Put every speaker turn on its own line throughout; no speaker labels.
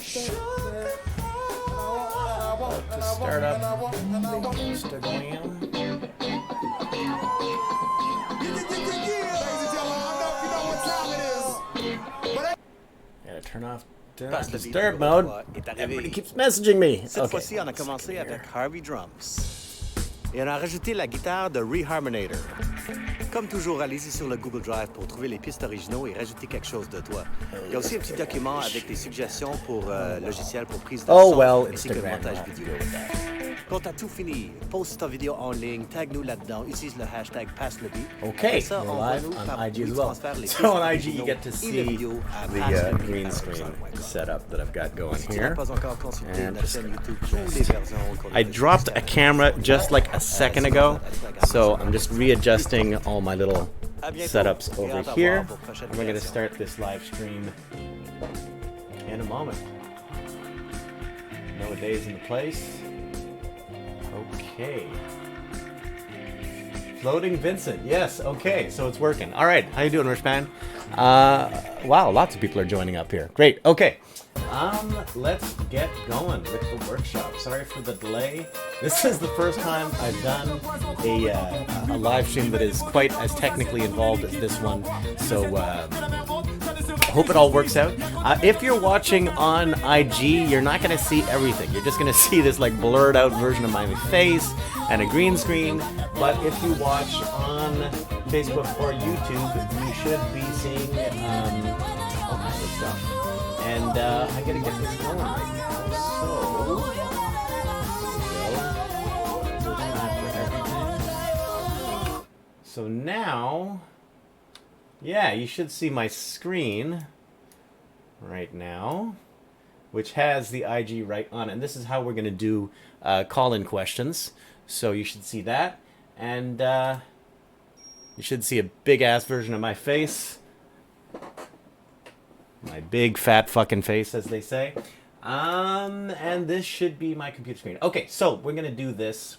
To start up Instagram. Gotta turn off disturb mode. Everybody keeps messaging me.
Cette fois-ci, on a commencé avec Harvey Drums. Et on a rajouté la guitare de Reharmonator. Comme toujours, allez-y sur le Google Drive pour trouver les pistes originaux et rajouter quelque chose de toi. Il y a aussi un petit document avec des suggestions pour logiciels pour prise de son ainsi que le montage vidéo. Quand t'as tout fini, poste ta vidéo en ligne, tag-nous là-dedans, utilise le hashtag #PasseLeBeat.
Okay, we're live on IG as well. So on IG you get to see the green screen setup that I've got going here. And I dropped a camera just like a second ago, so I'm just readjusting all my little setups over here. And we're going to start this live stream in a moment. No days in the place. Okay. Floating Vincent. Yes, okay, so it's working. All right, how you doing, Rich Man? Wow, lots of people are joining up here. Great, okay. Let's get going with the workshop. Sorry for the delay. This is the first time I've done a live stream that is quite as technically involved as this one. So, hope it all works out. If you're watching on IG, you're not going to see everything. You're just going to see this like blurred out version of my face and a green screen. But if you watch on Facebook or YouTube, you should be seeing all kinds of stuff. And I gotta get this going right now. So, so now, yeah, you should see my screen right now, which has the IG right on it. And this is how we're going to do call-in questions. So you should see that. And you should see a big-ass version of my face. My big, fat fucking face, as they say. And this should be my computer screen. Okay, so we're going to do this.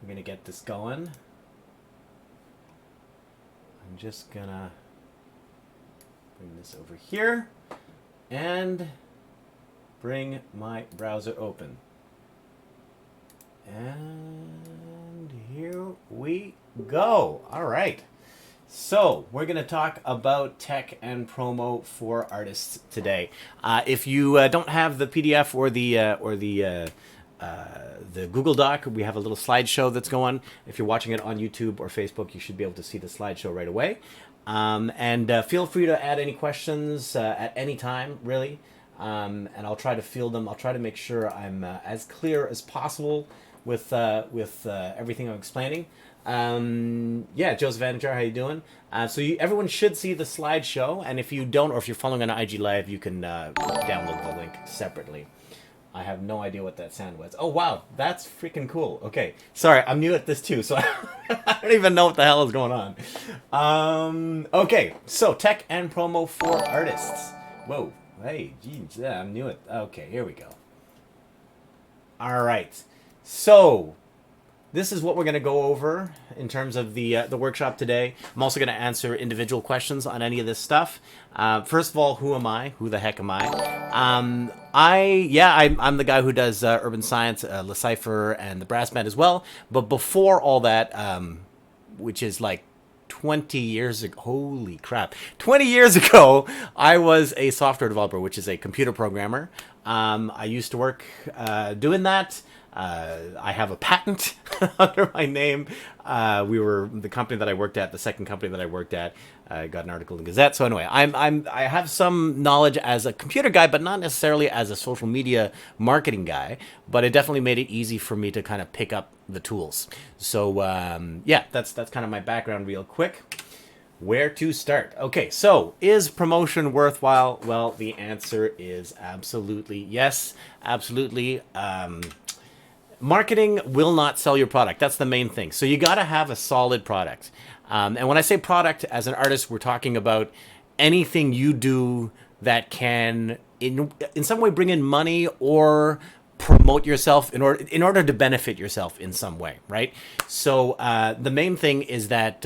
We're going to get this going. I'm just gonna bring this over here and bring my browser open. And here we go. All right. So we're going to talk about tech and promo for artists today. If you don't have the PDF or the Google Doc, we have a little slideshow that's going. If you're watching it on YouTube or Facebook, you should be able to see the slideshow right away. And feel free to add any questions at any time, really. And I'll try to field them. I'll try to make sure I'm as clear as possible with everything I'm explaining. Yeah, Joseph Vandijar, how you doing? So everyone should see the slideshow, and if you don't, or if you're following on IG Live, you can download the link separately. I have no idea what that sound was. Oh, wow, that's freaking cool. Okay, sorry, I'm new at this too, so I don't even know what the hell is going on. Okay, so tech and promo for artists. Whoa, hey, geez, yeah, I'm new at... Okay, here we go. All right, so... this is what we're going to go over in terms of the workshop today. I'm also going to answer individual questions on any of this stuff. First of all, who am I? Who the heck am I? I'm the guy who does Urban Science, Le Cypher, and the Brass Band as well. But before all that, which is like 20 years ago, holy crap, 20 years ago, I was a software developer, which is a computer programmer. I used to work doing that. I have a patent under my name. We were the company that I worked at, the second company that I worked at, got an article in the Gazette. So anyway, I have some knowledge as a computer guy, but not necessarily as a social media marketing guy. But it definitely made it easy for me to kind of pick up the tools. So yeah, that's kind of my background real quick. Where to start? Okay, so is promotion worthwhile? Well, the answer is absolutely yes, absolutely. Marketing will not sell your product. That's the main thing. So you got to have a solid product. And when I say product, as an artist, we're talking about anything you do that can, in some way, bring in money or promote yourself in order to benefit yourself in some way, right? So the main thing is that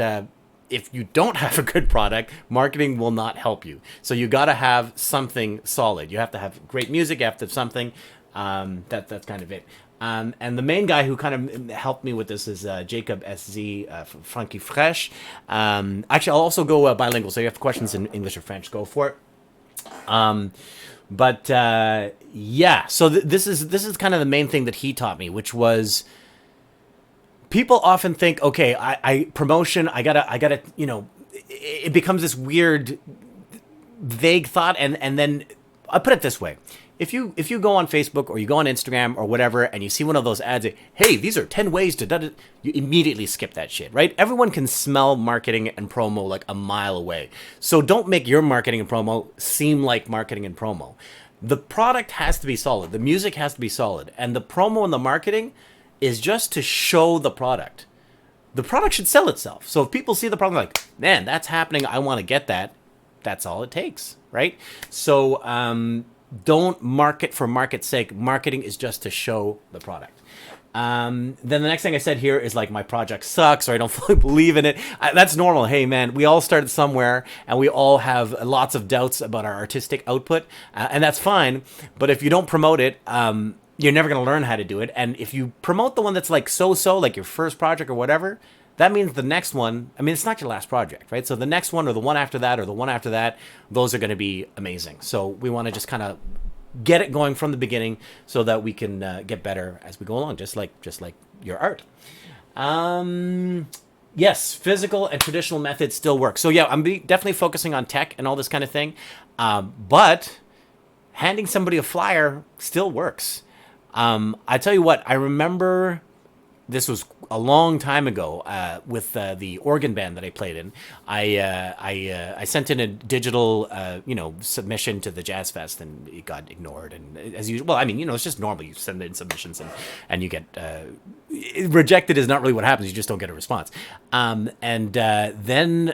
if you don't have a good product, marketing will not help you. So you got to have something solid. You have to have great music. You have to have something. That's kind of it. And the main guy who kind of helped me with this is Jacob SZ from Frankie Fresh. Actually, I'll also go bilingual. So you have questions in English or French, go for it. Yeah, so this is kind of the main thing that he taught me, which was people often think, okay, I promotion, I gotta, it becomes this weird, vague thought, and then I put it this way. If you go on Facebook or you go on Instagram or whatever and you see one of those ads, hey, these are 10 ways to do it, you immediately skip that shit, right? Everyone can smell marketing and promo like a mile away. So don't make your marketing and promo seem like marketing and promo. The product has to be solid. The music has to be solid. And the promo and the marketing is just to show the product. The product should sell itself. So if people see the product like, man, that's happening, I want to get that, that's all it takes, right? So, don't market for market's sake. Marketing is just to show the product. Then the next thing I said here is like my project sucks or I don't fully believe in it. That's normal. Hey man, we all started somewhere and we all have lots of doubts about our artistic output, and that's fine. But if you don't promote it, you're never going to learn how to do it. And if you promote the one that's like so-so, like your first project or whatever, that means the next one, I mean, it's not your last project, right? So the next one or the one after that or the one after that, those are going to be amazing. So we want to just kind of get it going from the beginning so that we can get better as we go along, just like your art. Yes, physical and traditional methods still work. So yeah, I'm definitely focusing on tech and all this kind of thing. But handing somebody a flyer still works. I tell you what, I remember this was a long time ago with the organ band that I played in. I sent in a digital submission to the Jazz Fest and it got ignored. And as usual, well, I mean, it's just normal. You send in submissions and you get rejected is not really what happens. You just don't get a response. Then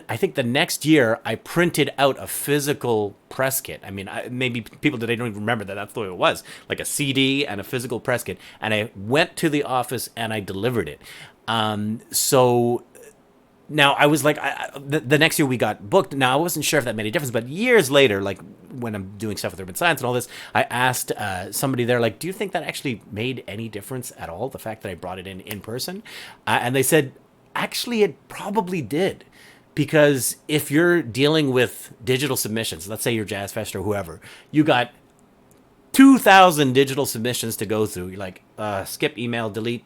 I think the next year I printed out a physical press kit. I mean, maybe people today don't even remember that that's the way it was, like a CD and a physical press kit. And I went to the office and I delivered it. So now I was like, the next year we got booked. Now I wasn't sure if that made a difference, but years later, like when I'm doing stuff with urban science and all this, I asked somebody there, like, do you think that actually made any difference at all? The fact that I brought it in person? And they said, actually, it probably did. Because if you're dealing with digital submissions, let's say you're Jazz Fest or whoever, you got 2,000 digital submissions to go through. You're like, skip email, delete.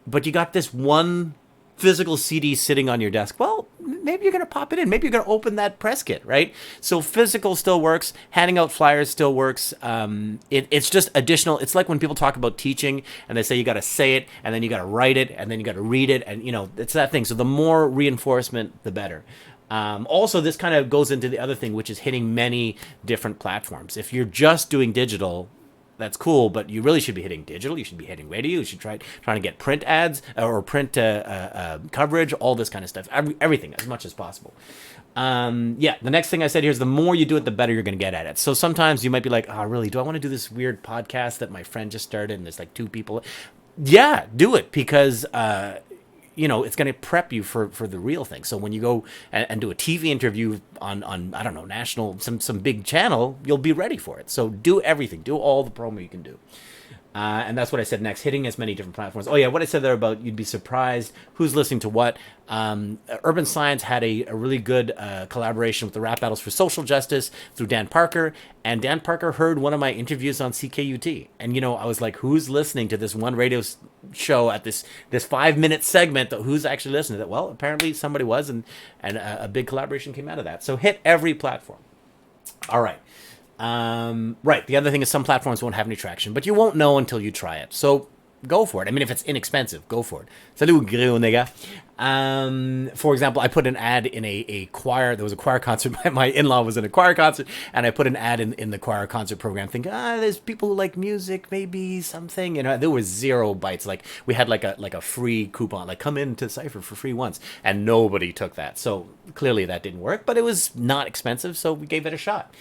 But you got this one physical CD sitting on your desk. Well, maybe you're going to pop it in. Maybe you're going to open that press kit, right? So physical still works. Handing out flyers still works. It's just additional. It's like when people talk about teaching and they say you got to say it and then you got to write it and then you got to read it. And, it's that thing. So the more reinforcement, the better. Also, this kind of goes into the other thing, which is hitting many different platforms. If you're just doing digital, that's cool, but you really should be hitting digital. You should be hitting radio. You should trying to get print ads or print coverage, all this kind of stuff. Everything as much as possible. The next thing I said here is the more you do it, the better you're going to get at it. So sometimes you might be like, oh, really? Do I want to do this weird podcast that my friend just started and there's like 2 people? Yeah, do it because it's going to prep you for the real thing. So when you go and do a TV interview on I don't know, national, some big channel, you'll be ready for it. So do everything. Do all the promo you can do. And that's what I said next, hitting as many different platforms. Oh, yeah, what I said there about you'd be surprised who's listening to what. Urban Science had a really good collaboration with the Rap Battles for Social Justice through Dan Parker. And Dan Parker heard one of my interviews on CKUT. And, I was like, who's listening to this one radio show at this 5-minute segment? Who's actually listening to that? Well, apparently somebody was, and a big collaboration came out of that. So hit every platform. All right. Right. The other thing is some platforms won't have any traction, but you won't know until you try it. So go for it. I mean, if it's inexpensive, go for it. Salut, gros nigga. For example, I put an ad in a choir. There was a choir concert. My in-law was in a choir concert, and I put an ad in the choir concert program thinking, there's people who like music, maybe something. There was 0 bites. Like, we had like a free coupon, like come in to Cypher for free once, and nobody took that. So clearly that didn't work, but it was not expensive, so we gave it a shot.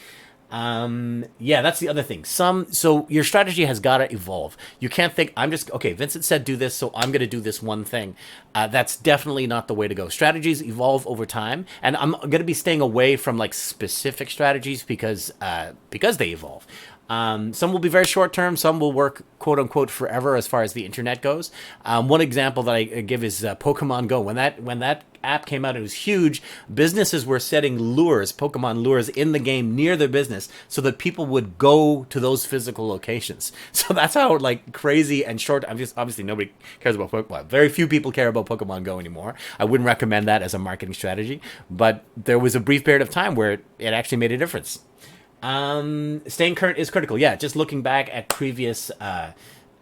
Yeah, that's the other thing. So your strategy has got to evolve. You can't think, I'm just, okay, Vincent said do this, so I'm going to do this one thing. That's definitely not the way to go. Strategies evolve over time, and I'm going to be staying away from like specific strategies because they evolve. Some will be very short term. Some will work quote unquote forever as far as the internet goes. One example that I give is Pokemon Go. When that app came out, it was huge. Businesses were setting lures, Pokemon lures, in the game near their business so that people would go to those physical locations. So that's how like crazy and short. Obviously, nobody cares about Pokemon. Very few people care about Pokemon Go anymore. I wouldn't recommend that as a marketing strategy. But there was a brief period of time where it actually made a difference. Staying current is critical. Yeah, just looking back at previous platforms,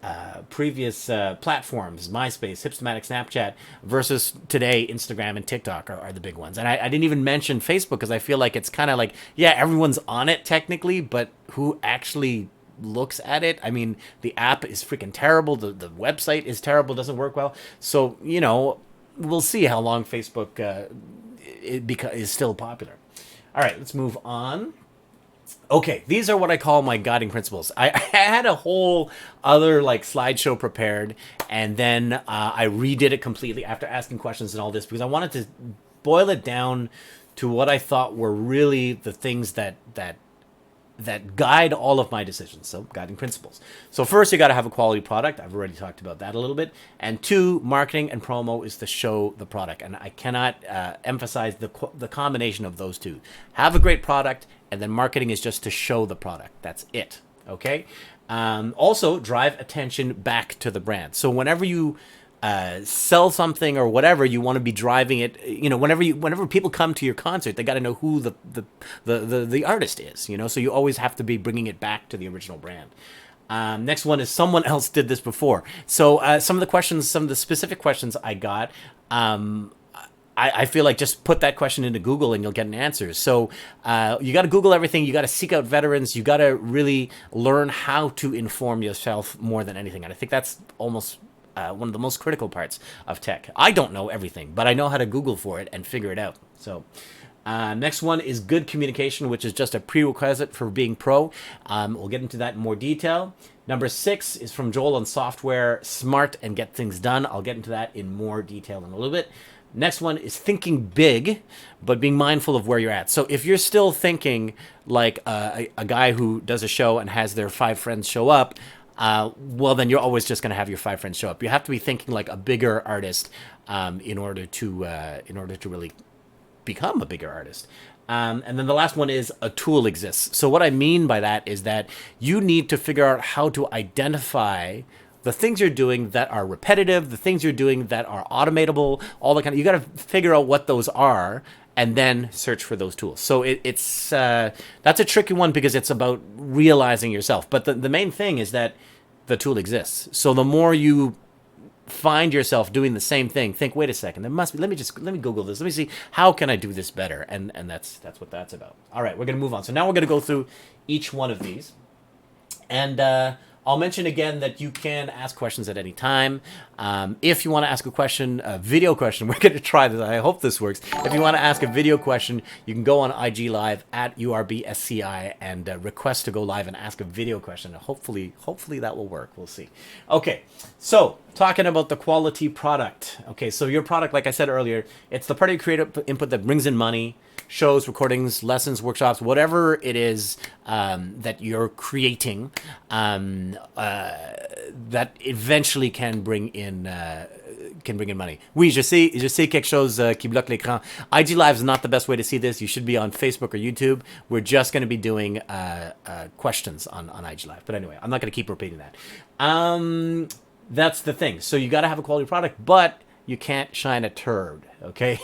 MySpace, Hipstamatic, Snapchat, versus today, Instagram and TikTok are the big ones. And I didn't even mention Facebook because I feel like it's kind of like, yeah, everyone's on it technically, but who actually looks at it? I mean, the app is freaking terrible. The website is terrible, doesn't work well. So, we'll see how long Facebook is still popular. All right, let's move on. Okay, these are what I call my guiding principles. I had a whole other like slideshow prepared, and then I redid it completely after asking questions and all this because I wanted to boil it down to what I thought were really the things that guide all of my decisions. So guiding principles. So first, you got to have a quality product. I've already talked about that a little bit. And two, marketing and promo is to show the product. And I cannot emphasize the combination of those two. Have a great product, and then marketing is just to show the product. That's it. Okay. Also, drive attention back to the brand. So whenever you sell something or whatever, you want to be driving it. Whenever people come to your concert, they got to know who the artist is. So you always have to be bringing it back to the original brand. Next one is someone else did this before. So some of the specific questions I got. I feel like just put that question into Google and you'll get an answer. So you got to Google everything. You got to seek out veterans. You got to really learn how to inform yourself more than anything. And I think that's almost one of the most critical parts of tech. I don't know everything, but I know how to Google for it and figure it out. So next one is good communication, which is just a prerequisite for being pro. We'll get into that in more detail. Number 6 is from Joel on software, smart and get things done. I'll get into that in more detail in a little bit. Next one is thinking big, but being mindful of where you're at. So if you're still thinking like a guy who does a show and has their 5 friends show up, well, then you're always just going to have your 5 friends show up. You have to be thinking like a bigger artist in order to really become a bigger artist. And then the last one is a tool exists. So what I mean by that is that you need to figure out how to identify the things you're doing that are repetitive, the things you're doing that are automatable, all the kind of, you got to figure out what those are and then search for those tools. So it's that's a tricky one because it's about realizing yourself. But the main thing is that the tool exists. So the more you find yourself doing the same thing, think, wait a second, there must be, let me Google this. Let me see, how can I do this better? And that's what that's about. All right, we're going to move on. So now we're going to go through each one of these. And I'll mention again that you can ask questions at any time. If you want to ask a question, a video question, we're going to try this. I hope this works. If you want to ask a video question, you can go on IG Live at URBSCI and request to go live and ask a video question. Hopefully that will work. We'll see. Okay, so talking about the quality product. Okay, so your product, like I said earlier, it's the part of your creative input that brings in money. Shows, recordings, lessons, workshops, whatever it is that you're creating, that eventually can bring in money. Oui, je sais quelque chose qui bloque l'écran. IG Live is not the best way to see this. You should be on Facebook or YouTube. We're just going to be doing questions on IG Live. But anyway, I'm not going to keep repeating that. That's the thing. So you got to have a quality product, but you can't shine a turd, okay?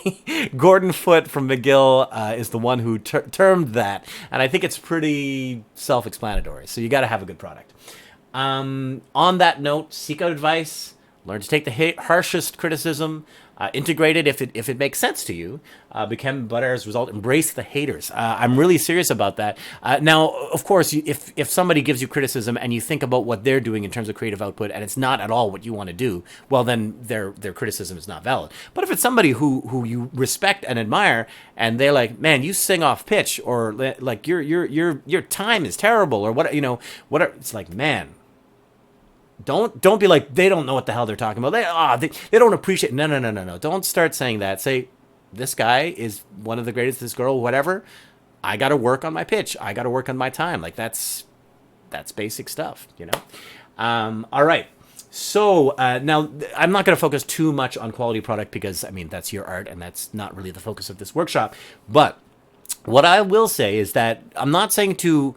Gordon Foote from McGill is the one who termed that, and I think it's pretty self-explanatory. So you got to have a good product. On that note, seek out advice, Learn to take the harshest criticism, integrate it if it makes sense to you, become better as a result. Embrace the haters. I'm really serious about that. Now, of course, if somebody gives you criticism and you think about what they're doing in terms of creative output and it's not at all what you want to do, well, then their criticism is not valid. But if it's somebody who you respect and admire and they're like, man, you sing off pitch, or like your time is terrible, or whatever, it's like, man. Don't be like, they don't know what the hell they're talking about. They don't appreciate. No. Don't start saying that. Say, this guy is one of the greatest, this girl, whatever. I got to work on my pitch. I got to work on my time. Like, that's basic stuff, All right. So now I'm not going to focus too much on quality product because, I mean, that's your art and that's not really the focus of this workshop. But what I will say is that I'm not saying to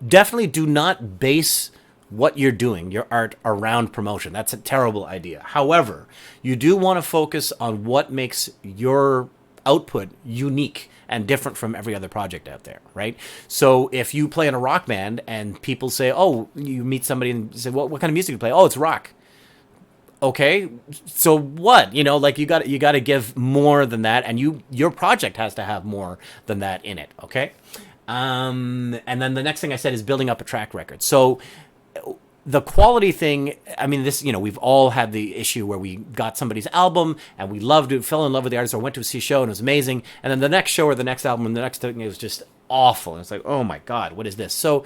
definitely do not base what you're doing, your art, around promotion. That's a terrible idea. However, you do want to focus on what makes your output unique and different from every other project out there, right? So if you play in a rock band and people say, oh, you meet somebody and say, what kind of music do you play? Oh, it's rock. Okay, so what? Like you got to give more than that, and your project has to have more than that in it, okay? And then the next thing I said is building up a track record. So the quality thing, I mean, this, we've all had the issue where we got somebody's album and we loved it, fell in love with the artist, or went to see a show and it was amazing. And then the next show or the next album and the next thing, it was just awful. And it's like, oh my God, what is this? So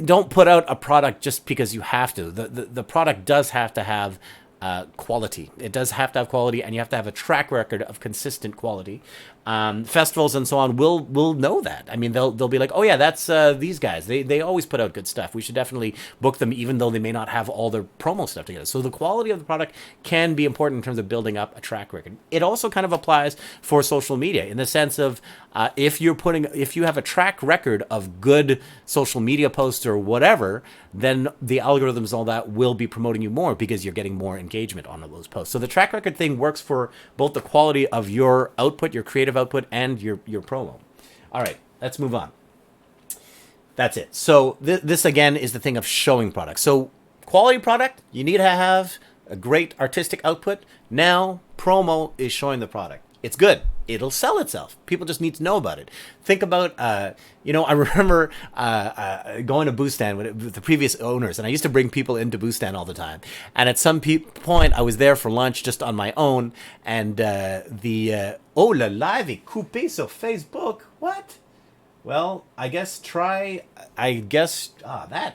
don't put out a product just because you have to. The product does have to have quality. It does have to have quality, and you have to have a track record of consistent quality. Festivals and so on will know that. I mean, they'll be like, oh yeah, that's these guys. They always put out good stuff. We should definitely book them, even though they may not have all their promo stuff together. So the quality of the product can be important in terms of building up a track record. It also kind of applies for social media in the sense of if you have a track record of good social media posts or whatever, then the algorithms and all that will be promoting you more because you're getting more engagement on those posts. So the track record thing works for both the quality of your output, your creative output, and your promo. All right, let's move on. That's it. So this again is the thing of showing product. So quality product, you need to have a great artistic output. Now promo is showing the product. It's good. It'll sell itself. People just need to know about it. Think about, I remember going to Bustan with the previous owners, and I used to bring people into Bustan all the time. And at some point, I was there for lunch just on my own, and le live est coupé sur Facebook. What? Well, that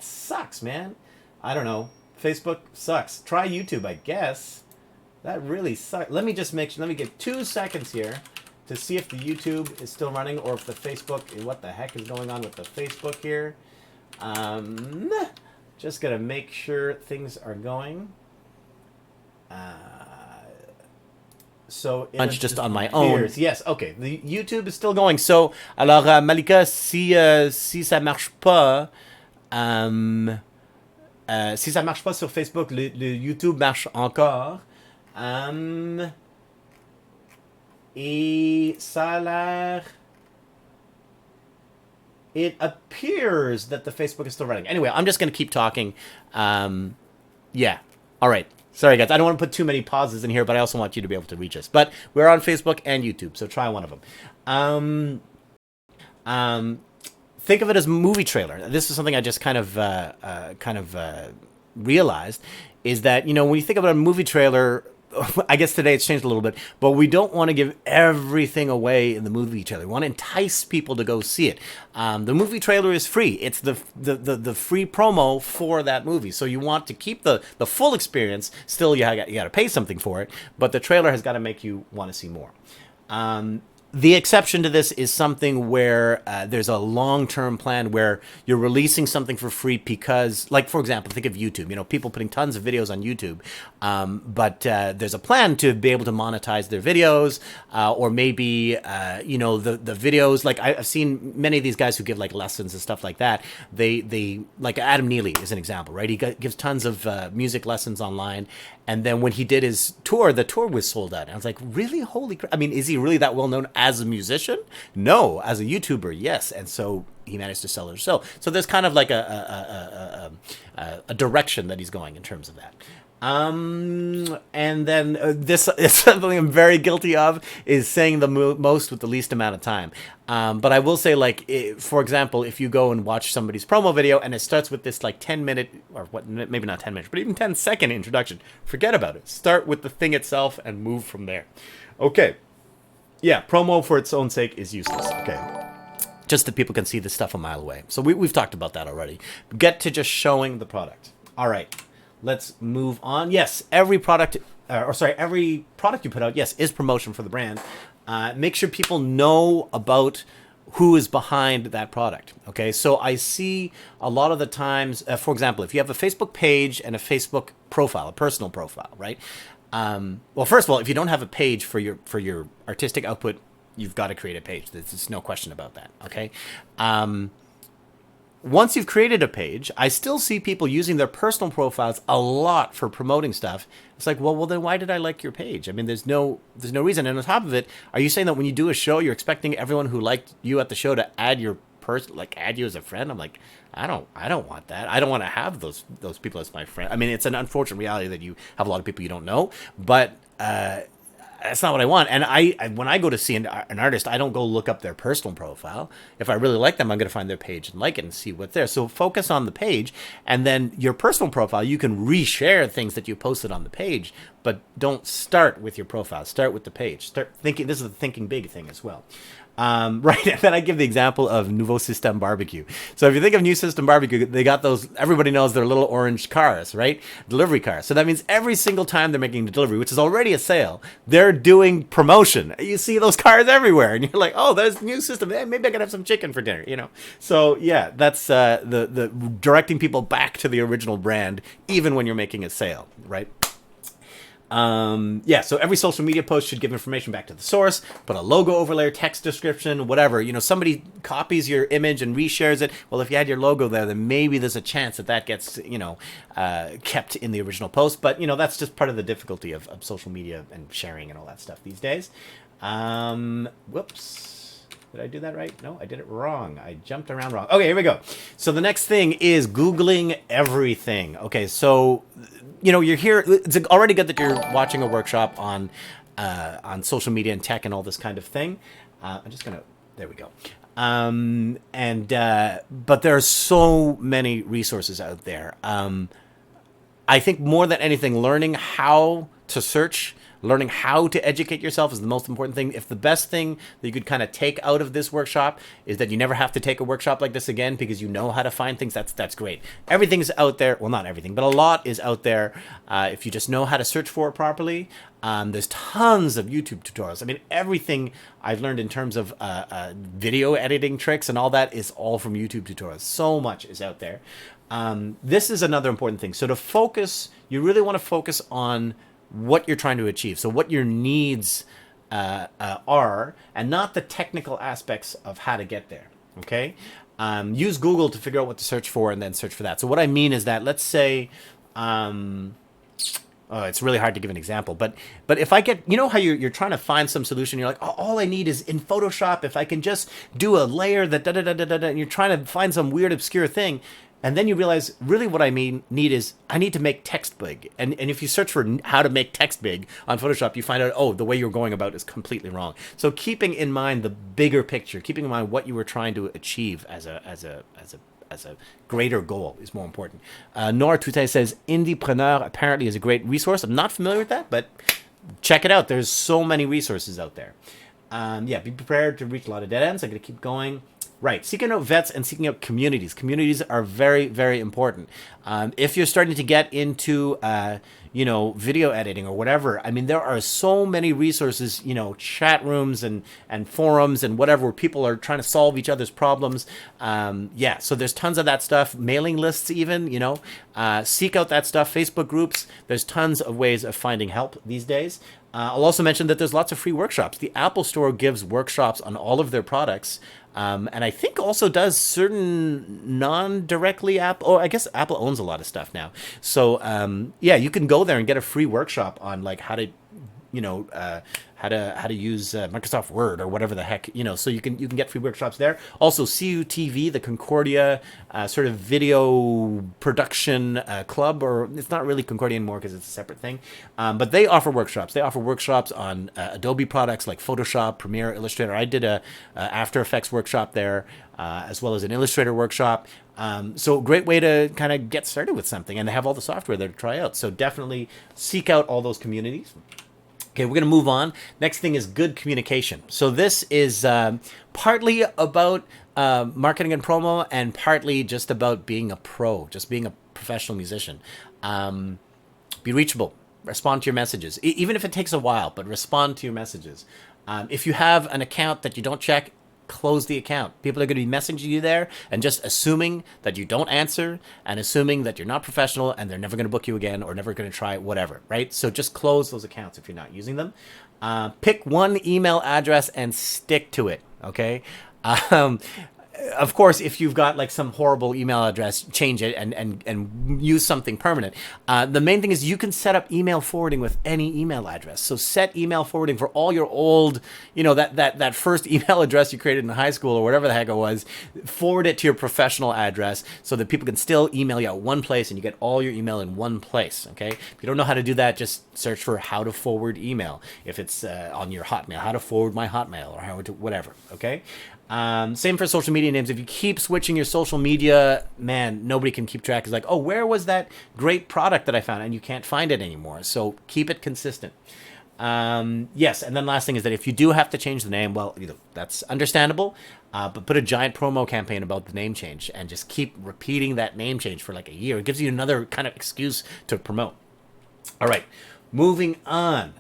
sucks, man. I don't know. Facebook sucks. Try YouTube, I guess. That really sucks. Let me get 2 seconds here to see if the YouTube is still running or if the Facebook, what the heck is going on with the Facebook here. Just gonna make sure things are going. So
Lunch just on my own.
Yes, okay. The YouTube is still going. So, alors Malika, si ça marche pas, si ça marche pas sur Facebook, le YouTube marche encore. Et ça a l'air... It appears that the Facebook is still running. Anyway, I'm just going to keep talking. Yeah. All right. Sorry, guys. I don't want to put too many pauses in here, but I also want you to be able to reach us. But we're on Facebook and YouTube, so try one of them. Think of it as a movie trailer. This is something I just kind of realized, is that, when you think about a movie trailer... I guess today it's changed a little bit, but we don't want to give everything away in the movie trailer. We want to entice people to go see it. The movie trailer is free. It's the free promo for that movie. So you want to keep the full experience. Still, you got to pay something for it, but the trailer has got to make you want to see more. The exception to this is something where there's a long-term plan where you're releasing something for free because, like, for example, think of YouTube. People putting tons of videos on YouTube, but there's a plan to be able to monetize their videos, or maybe, the videos. Like, I've seen many of these guys who give, like, lessons and stuff like that. They like Adam Neely is an example, right? He gives tons of music lessons online. And then when he did his tour, the tour was sold out. And I was like, really? Holy crap. I mean, is he really that well known as a musician? No. As a YouTuber, yes. And so he managed to sell it himself. So there's kind of like a direction that he's going in terms of that. And then this is something I'm very guilty of, is saying the most with the least amount of time. But I will say, like, for example, if you go and watch somebody's promo video and it starts with this like 10-minute, or what, maybe not 10 minutes, but even 10-second introduction, forget about it. Start with the thing itself and move from there. Okay. Yeah, promo for its own sake is useless. Okay. Just that people can see this stuff a mile away. So we've talked about that already. Get to just showing the product. All right. Let's move on. Yes, every product, every product you put out, yes, is promotion for the brand. Make sure people know about who is behind that product. Okay, so I see a lot of the times, for example, if you have a Facebook page and a Facebook profile, a personal profile, right? Well, first of all, if you don't have a page for your artistic output, you've got to create a page. There's no question about that. Okay. Once you've created a page, I still see people using their personal profiles a lot for promoting stuff. It's like, well, then why did I like your page? I mean, there's no reason. And on top of it, are you saying that when you do a show, you're expecting everyone who liked you at the show to add your add you as a friend? I'm like, I don't want that. I don't want to have those people as my friend. I mean, it's an unfortunate reality that you have a lot of people you don't know, but that's not what I want. And I when I go to see an artist, I don't go look up their personal profile. If I really like them, I'm going to find their page and like it and see what's there. So focus on the page, and then your personal profile, you can reshare things that you posted on the page, but don't start with your profile. Start with the page. Start thinking. This is the thinking big thing as well. Right, and then I give the example of Nouveau System Barbecue. So if you think of New System Barbecue, they got those, everybody knows they're little orange cars, right? Delivery cars. So that means every single time they're making a delivery, which is already a sale, they're doing promotion. You see those cars everywhere, and you're like, oh, there's New System. Hey, maybe I can have some chicken for dinner, you know? So yeah, that's the directing people back to the original brand, even when you're making a sale, right? So every social media post should give information back to the source, put a logo overlay, text description, whatever. You know, somebody copies your image and reshares it. Well, if you had your logo there, then maybe there's a chance that gets, kept in the original post. But, that's just part of the difficulty of social media and sharing and all that stuff these days. Whoops. Did I do that right? No, I did it wrong. I jumped around wrong. Okay, here we go. So the next thing is Googling everything. Okay, so you're here. It's already good that you're watching a workshop on social media and tech and all this kind of thing. I'm just gonna. There we go. But there are so many resources out there. I think more than anything, learning how to search, learning how to educate yourself is the most important thing. If the best thing that you could kind of take out of this workshop is that you never have to take a workshop like this again because you know how to find things, that's great. Everything's out there. Well, not everything, but a lot is out there. If you just know how to search for it properly, there's tons of YouTube tutorials. I mean, everything I've learned in terms of video editing tricks and all that is all from YouTube tutorials. So much is out there. This is another important thing. So to focus, you really want to focus on what you're trying to achieve. So what your needs are, and not the technical aspects of how to get there. Okay? Use Google to figure out what to search for and then search for that. So what I mean is that, let's say, it's really hard to give an example, but if I get, how you're trying to find some solution, you're like, oh, all I need is in Photoshop, if I can just do a layer that da-da-da-da-da, and you're trying to find some weird obscure thing. And then you realize, really what I need is, I need to make text big. And if you search for how to make text big on Photoshop, you find out, oh, the way you're going about is completely wrong. So keeping in mind the bigger picture, keeping in mind what you were trying to achieve as a greater goal is more important. Nora Toutet says, Indiepreneur apparently is a great resource. I'm not familiar with that, but check it out. There's so many resources out there. Be prepared to reach a lot of dead ends. I'm going to keep going. Right. Seeking out vets and seeking out communities. Communities are very, very important. If you're starting to get into, video editing or whatever, I mean, there are so many resources, chat rooms and forums and whatever, where people are trying to solve each other's problems. So there's tons of that stuff. Mailing lists even, seek out that stuff. Facebook groups. There's tons of ways of finding help these days. I'll also mention that there's lots of free workshops. The Apple Store gives workshops on all of their products. And I think also does certain non-directly I guess Apple owns a lot of stuff now. So, you can go there and get a free workshop on like how to how to use Microsoft Word or whatever the heck, so you can get free workshops there. Also, CUTV, the Concordia sort of video production club, or it's not really Concordia anymore because it's a separate thing, but they offer workshops. They offer workshops on Adobe products like Photoshop, Premiere, Illustrator. I did a After Effects workshop there, as well as an Illustrator workshop. So great way to kind of get started with something, and they have all the software there to try out. So definitely seek out all those communities. Okay, we're going to move on. Next thing is good communication. So this is partly about marketing and promo, and partly just about being a pro, just being a professional musician. Be reachable. Respond to your messages, even if it takes a while, but respond to your messages. If you have an account that you don't check, close the account. People are going to be messaging you there and just assuming that you don't answer and assuming that you're not professional and they're never going to book you again or never going to try whatever, right? So just close those accounts if you're not using them. Pick one email address and stick to it, okay? Of course, if you've got like some horrible email address, change it and use something permanent. The main thing is you can set up email forwarding with any email address. So set email forwarding for all your old, that first email address you created in high school or whatever the heck it was. Forward it to your professional address so that people can still email you at one place and you get all your email in one place. Okay. If you don't know how to do that, just search for how to forward email. If it's on your Hotmail, how to forward my Hotmail or how to whatever. Okay. Same for social media names. If you keep switching your social media, man, nobody can keep track. It's like, oh, where was that great product that I found? And you can't find it anymore. So keep it consistent. Yes. And then last thing is that if you do have to change the name, well, that's understandable. But put a giant promo campaign about the name change and just keep repeating that name change for like a year. It gives you another kind of excuse to promote. All right. Moving on.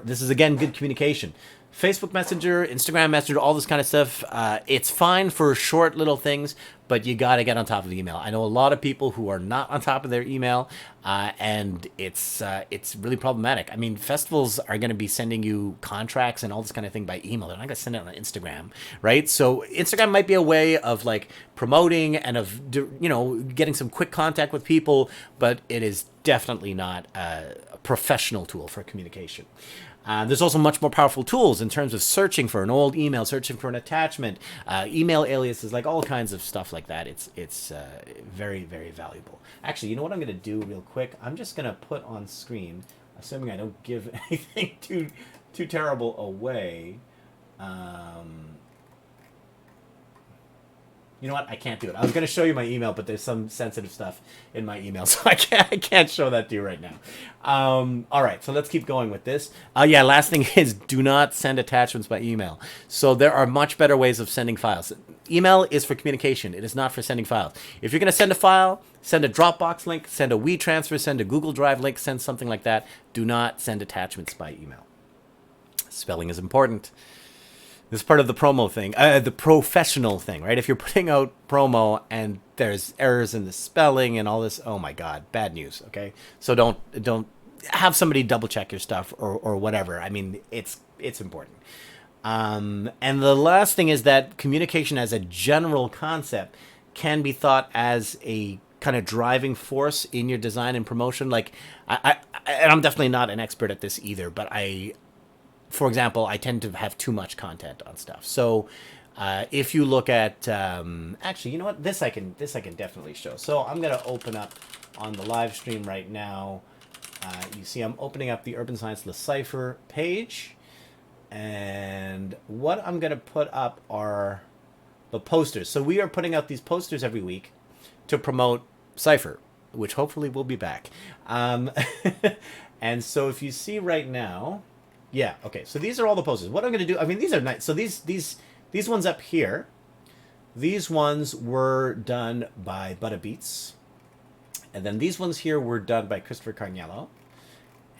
This is again, good communication. Facebook Messenger, Instagram Messenger, all this kind of stuff. It's fine for short little things, but you got to get on top of the email. I know a lot of people who are not on top of their email, and it's really problematic. I mean, festivals are going to be sending you contracts and all this kind of thing by email. They're not going to send it on Instagram, right? So Instagram might be a way of like promoting and of getting some quick contact with people, but it is definitely not a professional tool for communication. There's also much more powerful tools in terms of searching for an old email, searching for an attachment, email aliases, like all kinds of stuff like that. It's very, very valuable. Actually, you know what I'm going to do real quick? I'm just going to put on screen, assuming I don't give anything too terrible away. You know what? I can't do it. I was going to show you my email, but there's some sensitive stuff in my email, so I can't show that to you right now. All right, so let's keep going with this. Last thing is do not send attachments by email. So there are much better ways of sending files. Email is for communication. It is not for sending files. If you're going to send a file, send a Dropbox link, send a WeTransfer, send a Google Drive link, send something like that. Do not send attachments by email. Spelling is important. This is part of the promo thing, the professional thing, right? If you're putting out promo and there's errors in the spelling and all this, oh my God, bad news, okay? So don't have somebody double check your stuff or whatever. I mean, it's important. And the last thing is that communication as a general concept can be thought as a kind of driving force in your design and promotion. Like, and I'm definitely not an expert at this either, but for example, I tend to have too much content on stuff. So if you look at, actually, you know what? This I can definitely show. So I'm going to open up on the live stream right now. You see I'm opening up the Urban Science Decipher page. And what I'm going to put up are the posters. So we are putting out these posters every week to promote Cypher, which hopefully will be back. And so if you see right now... Yeah, okay, so these are all the posters. What I'm going to do, I mean, these are nice. So these ones up here, these ones were done by Butta Beats. And then these ones here were done by Christopher Carniello.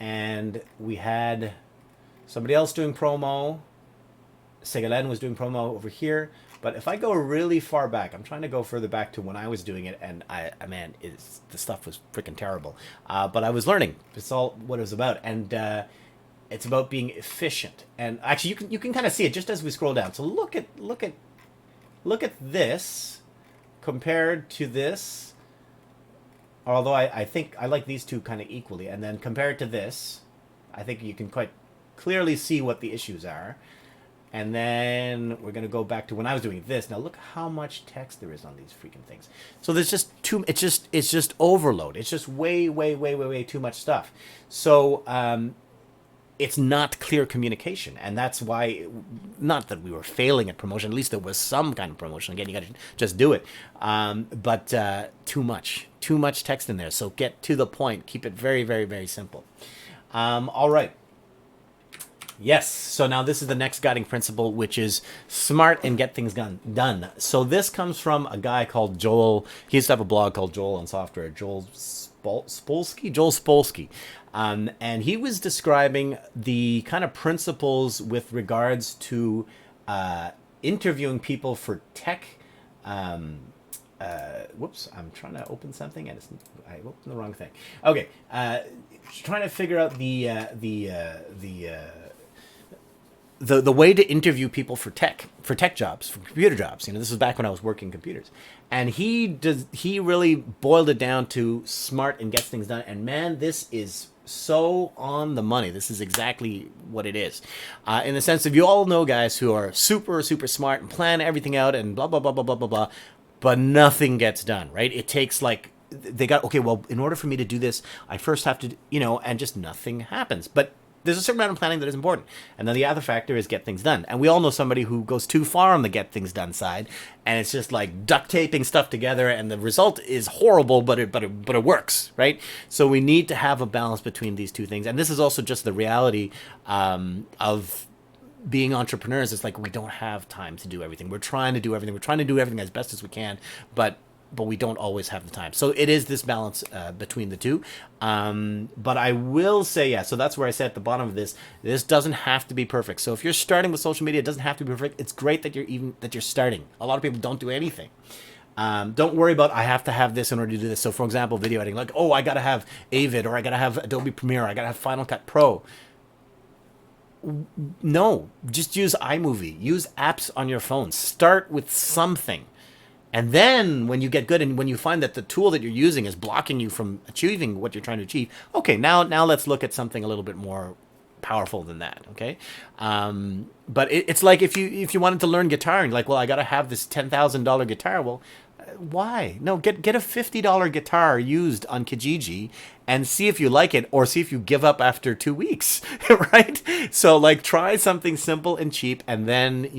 And we had somebody else doing promo. Segalen was doing promo over here. But if I go really far back, I'm trying to go further back to when I was doing it, and the stuff was freaking terrible. But I was learning. It's all what it was about. And... it's about being efficient, and actually, you can kind of see it just as we scroll down. So look at this compared to this. Although I think I like these two kind of equally, and then compared to this, I think you can quite clearly see what the issues are. And then we're gonna go back to when I was doing this. Now look how much text there is on these freaking things. So there's just too. It's just overload. It's just way too much stuff. So it's not clear communication, and that's why. Not that we were failing at promotion. At least there was some kind of promotion. Again, you got to just do it. But too much text in there. So get to the point. Keep it very simple. All right. Yes. So now this is the next guiding principle, which is smart and get things done. So this comes from a guy called Joel. He used to have a blog called Joel on Software. Joel Spolsky. And he was describing the kind of principles with regards to interviewing people for tech. Whoops, I'm trying to open something and I opened the wrong thing. Okay, trying to figure out the way to interview people for tech jobs, for computer jobs. This was back when I was working computers, and he really boiled it down to smart and gets things done. And man, this is so on the money. This is exactly what it is, in the sense of, you all know guys who are super smart and plan everything out and blah blah blah blah blah blah blah, but nothing gets done. Right? It takes okay, well, in order for me to do this, I first have to, and just nothing happens. But there's a certain amount of planning that is important. And then the other factor is get things done. And we all know somebody who goes too far on the get things done side, and it's just like duct taping stuff together, and the result is horrible, but it works, right? So we need to have a balance between these two things. And this is also just the reality of being entrepreneurs. It's like we don't have time to do everything. We're trying to do everything. We're trying to do everything as best as we can, but we don't always have the time. So it is this balance between the two. But I will say, yeah, so that's where I say at the bottom of this doesn't have to be perfect. So if you're starting with social media, it doesn't have to be perfect. It's great that you're starting. A lot of people don't do anything. Don't worry about, I have to have this in order to do this. So for example, video editing, like, I got to have Avid, or I got to have Adobe Premiere, I got to have Final Cut Pro. No, just use iMovie. Use apps on your phone. Start with something. And then when you get good and when you find that the tool that you're using is blocking you from achieving what you're trying to achieve, okay, now let's look at something a little bit more powerful than that, okay? But it's like if you wanted to learn guitar and you're like, well, I got to have this $10,000 guitar. Well, why? No, get a $50 guitar used on Kijiji and see if you like it, or see if you give up after 2 weeks, right? So try something simple and cheap, and then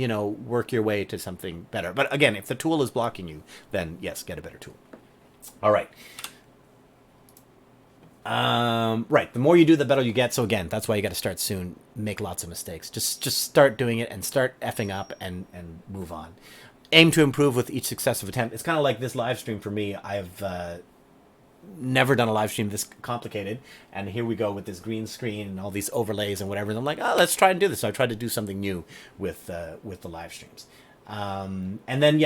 work your way to something better. But again, if the tool is blocking you, then yes, get a better tool. All right. Right. The more you do, the better you get. So again, that's why you got to start soon. Make lots of mistakes. Just start doing it and start effing up and move on. Aim to improve with each successive attempt. It's kind of like this live stream for me. I've never done a live stream this complicated, and here we go with this green screen and all these overlays and whatever. And I'm like, let's try and do this. So I tried to do something new with the live streams. And then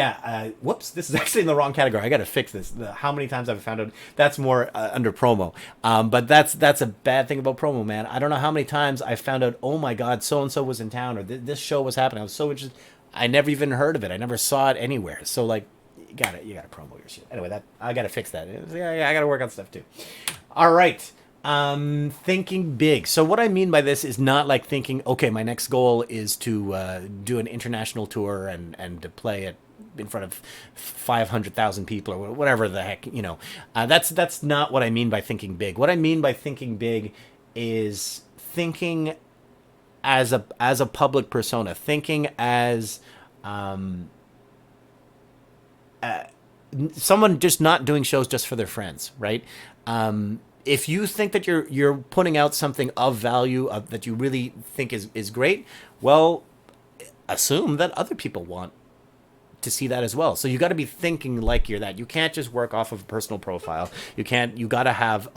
whoops, this is actually in the wrong category. I got to fix this. How many times I've found out that's more under promo. But that's a bad thing about promo, man. I don't know how many times I found out, oh my God, so and so was in town, or this show was happening. I was so interested. I never even heard of it. I never saw it anywhere. So you gotta promo your shit. Anyway, I gotta fix that. Yeah, I gotta work on stuff too. All right. Thinking big. So what I mean by this is not like thinking, okay, my next goal is to do an international tour and to play it in front of 500,000 people or whatever the heck, that's not what I mean by thinking big. What I mean by thinking big is thinking as a public persona, thinking as someone just not doing shows just for their friends, right? If you think that you're putting out something of value that you really think is great, well, assume that other people want to see that as well. So you got to be thinking like you're that. You can't just work off of a personal profile. You got to have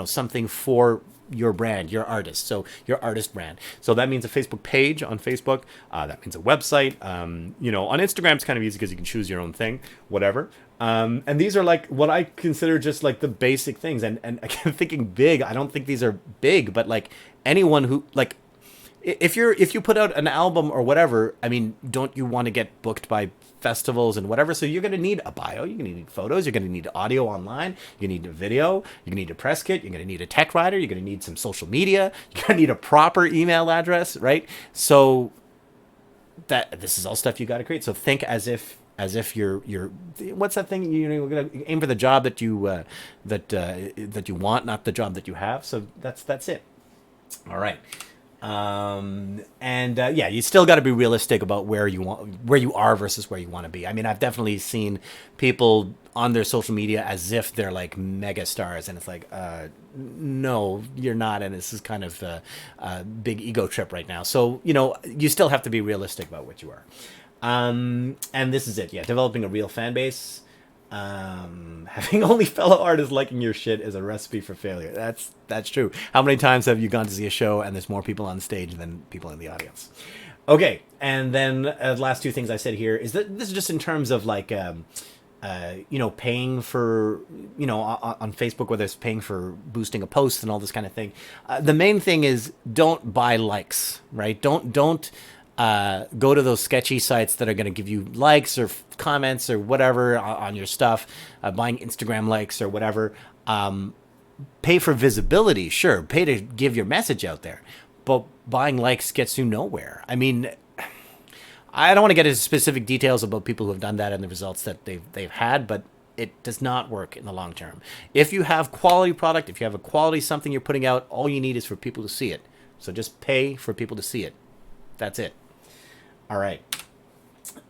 something for your brand, your artist. So your artist brand. So that means a Facebook page on Facebook. That means a website. On Instagram, it's kind of easy because you can choose your own thing, whatever. And these are like what I consider just like the basic things. And again, thinking big, I don't think these are big, but like anyone who if you put out an album or whatever, I mean, don't you want to get booked by festivals and whatever? So you're going to need a bio, you're going to need photos, you're going to need audio online, you're going to need a video, you're going to need a press kit, you're going to need a tech writer, you're going to need some social media, you're going to need a proper email address, right? So that this is all stuff you got to create. So think as if you're what's that thing, you're going to aim for the job that you that you want, not the job that you have. So that's it. All right. Yeah, you still got to be realistic about where you are versus where you want to be. I mean, I've definitely seen people on their social media as if they're like mega stars, and it's like, no, you're not. And this is kind of a big ego trip right now. So, you still have to be realistic about what you are. And this is it. Yeah. Developing a real fan base. Having only fellow artists liking your shit is a recipe for failure. That's true. How many times have you gone to see a show and there's more people on stage than people in the audience? Okay, and then the last two things I said here is that this is just in terms of like, paying for, on Facebook, whether it's paying for boosting a post and all this kind of thing. The main thing is don't buy likes, right? Don't go to those sketchy sites that are going to give you likes or comments or whatever on your stuff, buying Instagram likes or whatever. Pay for visibility, sure. Pay to give your message out there. But buying likes gets you nowhere. I mean, I don't want to get into specific details about people who have done that and the results that they've had, but it does not work in the long term. If you have quality product, if you have a quality something you're putting out, all you need is for people to see it. So just pay for people to see it. That's it. All right.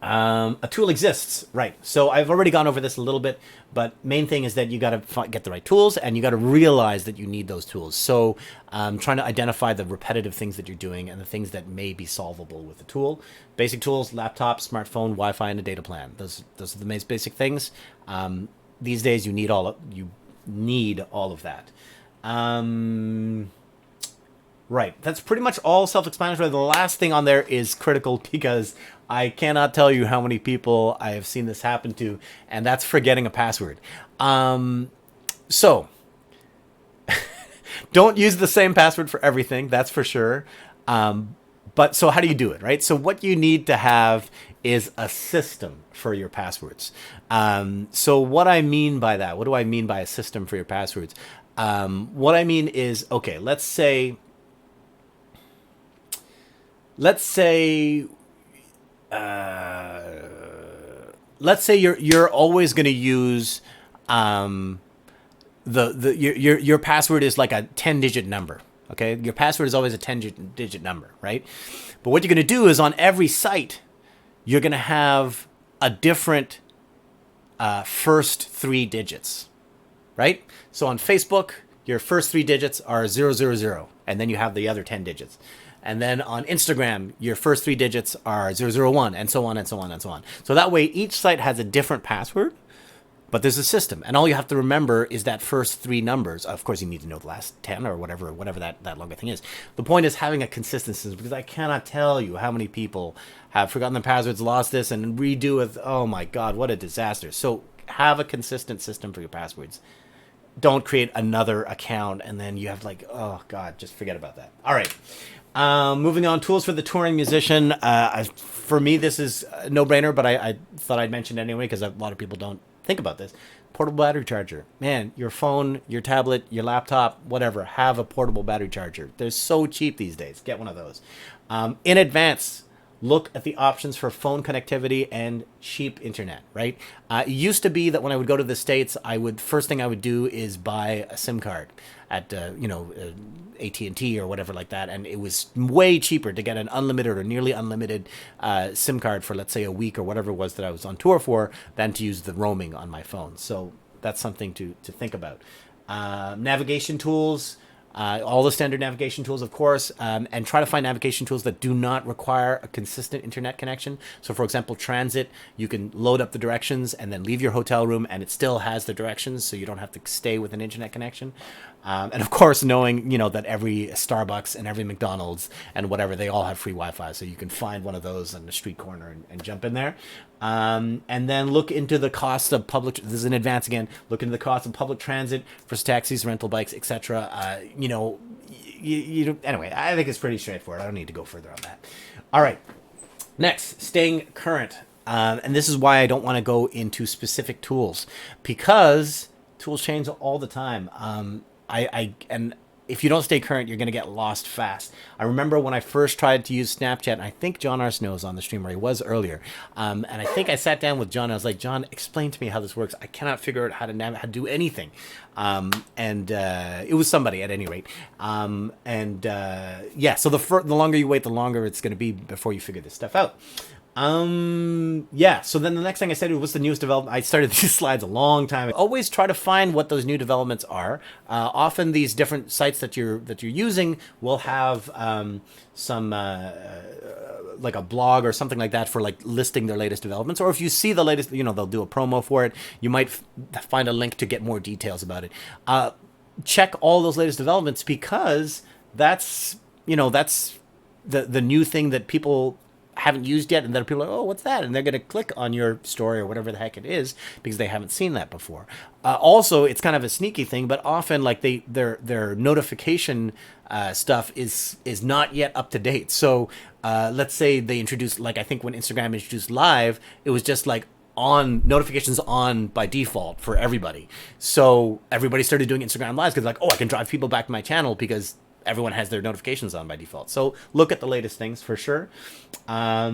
A tool exists, right? So I've already gone over this a little bit, but main thing is that you got to get the right tools, and you got to realize that you need those tools. So trying to identify the repetitive things that you're doing and the things that may be solvable with the tool. Basic tools: laptop, smartphone, Wi-Fi, and a data plan. Those are the most basic things. These days, you need all of that. Right. That's pretty much all self-explanatory. The last thing on there is critical, because I cannot tell you how many people I have seen this happen to, and that's forgetting a password. So don't use the same password for everything. That's for sure. But so how do you do it, right? So what you need to have is a system for your passwords. So what I mean by that, what do I mean by a system for your passwords? What I mean is, okay, let's say you're always going to use your password is like a 10-digit number. Okay, your password is always a 10-digit number, right? But what you're going to do is on every site, you're going to have a different first 3 digits, right? So on Facebook, your first 3 digits are 000, and then you have the other 10 digits. And then on Instagram, your first 3 digits are 001, and so on and so on and so on. So that way, each site has a different password, but there's a system. And all you have to remember is that first 3 numbers. Of course, you need to know the last 10 or whatever that longer thing is. The point is having a consistency, because I cannot tell you how many people have forgotten their passwords, lost this, and redo it. Oh my God, what a disaster. So have a consistent system for your passwords. Don't create another account and then you have like, oh God, just forget about that. All right. Moving on, tools for the touring musician. For me, this is a no-brainer, but I thought I'd mention it anyway because a lot of people don't think about this. Portable battery charger. Man, your phone, your tablet, your laptop, whatever, have a portable battery charger. They're so cheap these days. Get one of those. In advance, look at the options for phone connectivity and cheap internet, right? It used to be that when I would go to the States, first thing I would do is buy a SIM card at, AT&T or whatever like that. And it was way cheaper to get an unlimited or nearly unlimited SIM card for, let's say, a week or whatever it was that I was on tour for than to use the roaming on my phone. So that's something to think about. Navigation tools. All the standard navigation tools, of course, and try to find navigation tools that do not require a consistent internet connection. So, for example, transit, you can load up the directions and then leave your hotel room and it still has the directions, so you don't have to stay with an internet connection. And, of course, knowing, that every Starbucks and every McDonald's and whatever, they all have free Wi-Fi, so you can find one of those on the street corner and jump in there. And then look into the cost of public. This is in advance again. Look into the cost of public transit for taxis, rental bikes, etc. anyway, I think it's pretty straightforward. I don't need to go further on that. All right. Next, staying current. And this is why I don't want to go into specific tools, because tools change all the time. And if you don't stay current, you're going to get lost fast. I remember when I first tried to use Snapchat, and I think John Arsenault was on the stream, or he was earlier. And I think I sat down with John. And I was like, John, explain to me how this works. I cannot figure out how to do anything. It was somebody at any rate. So the longer you wait, the longer it's going to be before you figure this stuff out. So then the next thing I said was the newest development. I started these slides a long time ago. Always try to find what those new developments are. Often these different sites that you're using will have some like a blog or something like that for like listing their latest developments. Or if you see the latest, they'll do a promo for it. You might find a link to get more details about it. Check all those latest developments, because that's the new thing that people haven't used yet, and then people are like, oh, what's that? And they're going to click on your story or whatever the heck it is, because they haven't seen that before. Also, it's kind of a sneaky thing, but often like their notification stuff is not yet up to date. So let's say they introduced, like I think when Instagram introduced live, it was just like notifications on by default for everybody. So everybody started doing Instagram lives because like, oh, I can drive people back to my channel because everyone has their notifications on by default. So look at the latest things for sure. So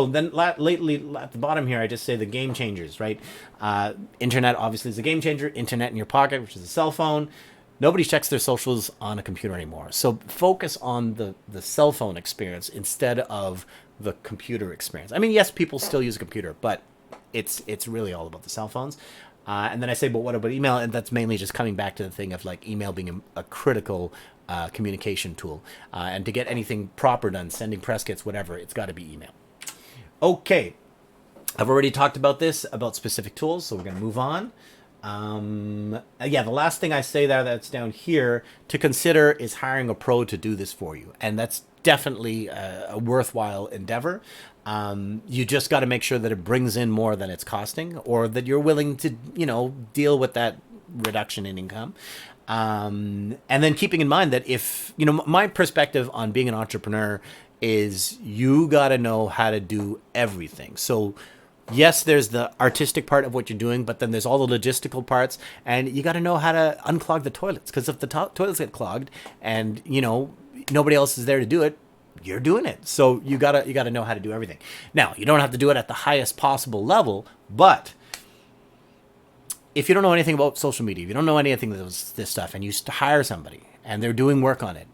then lately at the bottom here, I just say the game changers, right? Internet obviously is a game changer. Internet in your pocket, which is a cell phone. Nobody checks their socials on a computer anymore. So focus on the cell phone experience instead of the computer experience. I mean, yes, people still use a computer, but it's really all about the cell phones. And then I say, but what about email? And that's mainly just coming back to the thing of like email being a critical communication tool. And to get anything proper done, sending press kits, whatever, it's got to be email. Okay. I've already talked about this, about specific tools, so we're going to move on. The last thing I say that's down here to consider is hiring a pro to do this for you. And that's definitely a worthwhile endeavor. You just got to make sure that it brings in more than it's costing, or that you're willing to, deal with that reduction in income. And then keeping in mind that if, my perspective on being an entrepreneur is you got to know how to do everything. So yes, there's the artistic part of what you're doing, but then there's all the logistical parts, and you got to know how to unclog the toilets. Because if the toilets get clogged and, nobody else is there to do it, you're doing it. So you gotta know how to do everything. Now, you don't have to do it at the highest possible level, but if you don't know anything about social media, if you don't know anything about this stuff, and you hire somebody and they're doing work on it,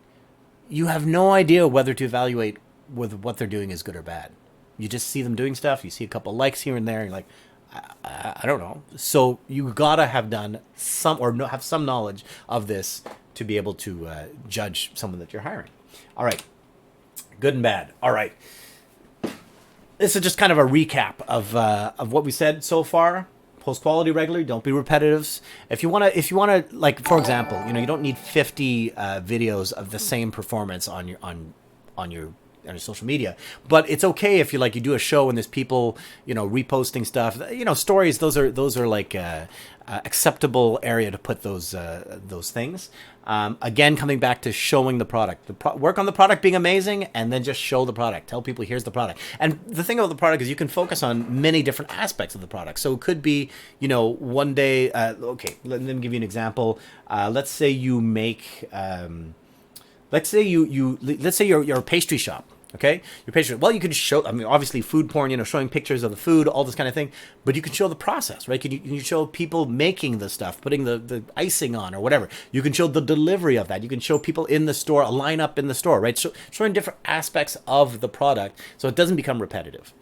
you have no idea whether to evaluate whether what they're doing is good or bad. You just see them doing stuff. You see a couple likes here and there. And you're like, I don't know. So you gotta have done some, or have some knowledge of this to be able to judge someone that you're hiring. All right. Good and bad. All right. This is just kind of a recap of what we said so far. Post quality regularly. Don't be repetitive. If you wanna, like for example, you don't need 50 videos of the same performance on your social media, but it's okay if you do a show and there's people reposting stuff. Stories. Those are like acceptable area to put those things. Again, coming back to showing the product, work on the product being amazing, and then just show the product. Tell people, here's the product. And the thing about the product is you can focus on many different aspects of the product. So it could be, one day, okay, let me give you an example. Let's say you make, let's say you're a pastry shop. Okay, your pastry. Well, you could show. I mean, obviously, food porn. Showing pictures of the food, all this kind of thing. But you can show the process, right? Can you show people making the stuff, putting the icing on, or whatever. You can show the delivery of that. You can show people in the store, a lineup in the store, right? So showing different aspects of the product, so it doesn't become repetitive.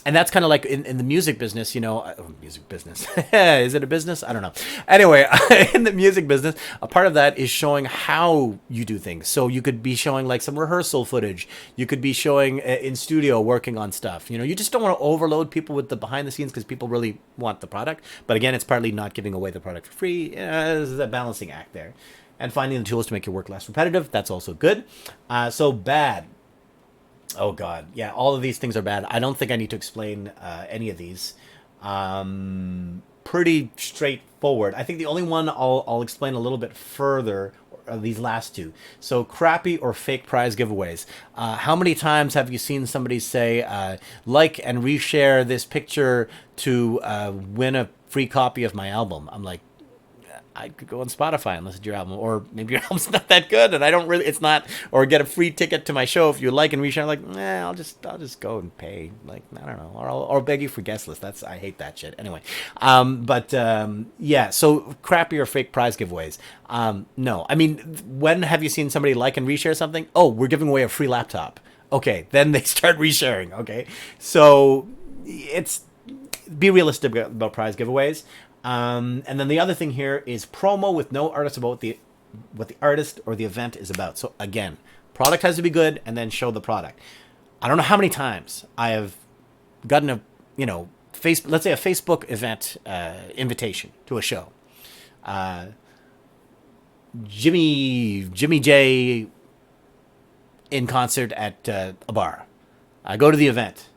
And that's kind of like in the music business, music business. Is it a business? I don't know. Anyway, in the music business, a part of that is showing how you do things. So you could be showing like some rehearsal footage. You could be showing in studio working on stuff. You just don't want to overload people with the behind the scenes because people really want the product. But again, it's partly not giving away the product for free. There's a balancing act there. And finding the tools to make your work less repetitive. That's also good. So bad. Oh, God. Yeah, all of these things are bad. I don't think I need to explain any of these. pretty straightforward. I think the only one I'll explain a little bit further are these last two. So crappy or fake prize giveaways. How many times have you seen somebody say, like and reshare this picture to win a free copy of my album? I'm like, I could go on Spotify and listen to your album, or maybe your album's not that good, and I don't really, it's not, or get a free ticket to my show if you like and reshare. Like, I'll just go and pay. Like, I don't know, or I'll beg you for guest list. I hate that shit. Anyway, yeah. So crappy or fake prize giveaways. No, I mean, when have you seen somebody like and reshare something? Oh, we're giving away a free laptop. Okay, then they start resharing. Okay, so be realistic about prize giveaways. And then the other thing here is promo with no artist about what the artist or the event is about. So again, product has to be good, and then show the product. I don't know how many times I have gotten a let's say a Facebook event invitation to a show. Jimmy J in concert at a bar. I go to the event.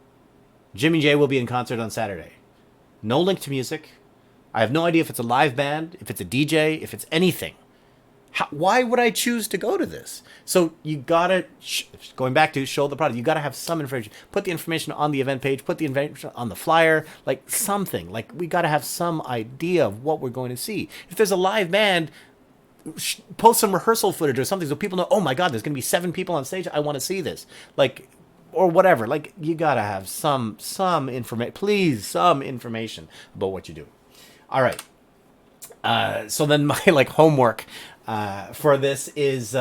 Jimmy J will be in concert on Saturday. No link to music. I have no idea if it's a live band, if it's a DJ, if it's anything. Why would I choose to go to this? So you gotta, going back to show the product, you gotta have some information. Put the information on the event page, put the information on the flyer, like something. Like, we gotta have some idea of what we're going to see. If there's a live band, post some rehearsal footage or something so people know, oh my God, there's gonna be 7 people on stage, I wanna see this. Like, or whatever. Like, you gotta have some information, please, some information about what you do. All right. So then my homework for this is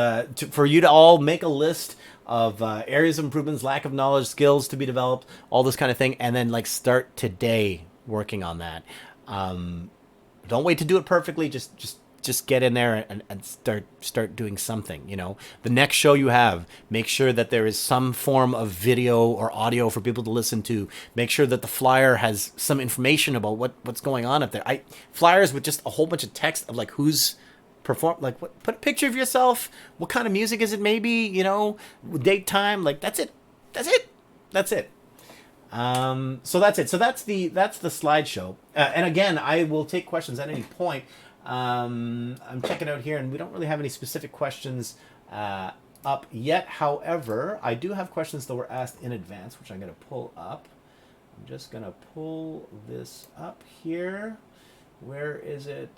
for you to all make a list of areas of improvements, lack of knowledge, skills to be developed, all this kind of thing, and then start today working on that. Don't wait to do it perfectly. Just get in there and start doing something. The next show you have, make sure that there is some form of video or audio for people to listen to. Make sure that the flyer has some information about what's going on up there. Flyers with just a whole bunch of text of who's perform, put a picture of yourself, what kind of music is it, maybe, date, time, that's it. So that's it. So that's the slideshow. And again, I will take questions at any point. I'm checking out here, and we don't really have any specific questions up yet. However, I do have questions that were asked in advance, which I'm going to pull up. I'm just going to pull this up here. Where is it?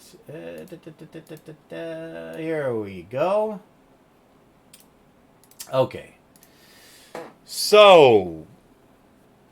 Here we go. Okay. So,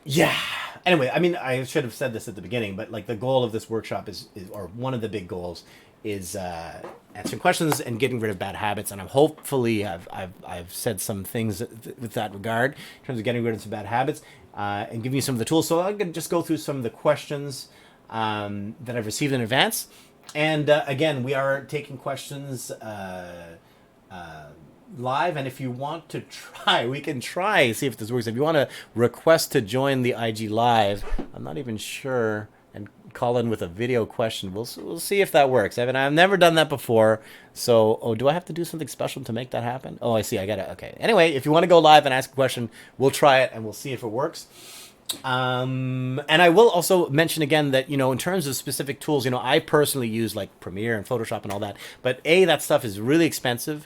yeah. Anyway, I mean, I should have said this at the beginning, but the goal of this workshop is or one of the big goals is answering questions and getting rid of bad habits. And I've said some things with that regard in terms of getting rid of some bad habits and giving you some of the tools. So I'm going to just go through some of the questions that I've received in advance. And again, we are taking questions live, and if you want to try, we can try, see if this works. If you want to request to join the IG live, I'm not even sure, and call in with a video question, we'll see if that works. I've never done that before, so do I have to do something special to make that happen? Oh, I see, I gotta, okay. Anyway, if you want to go live and ask a question, we'll try it and we'll see if it works. And I will also mention again that, in terms of specific tools, I personally use Premiere and Photoshop and all that, but that stuff is really expensive.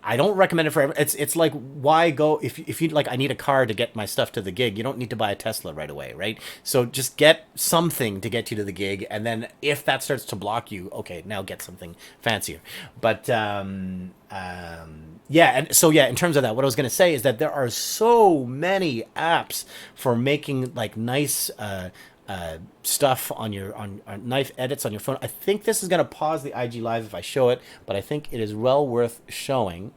I don't recommend it for everyone. It's like, why go if you I need a car to get my stuff to the gig. You don't need to buy a Tesla right away, right? So just get something to get you to the gig, and then if that starts to block you, okay, now get something fancier. But in terms of that, what I was going to say is that there are so many apps for making nice stuff on knife edits on your phone. I think this is going to pause the IG live if I show it, but I think it is well worth showing.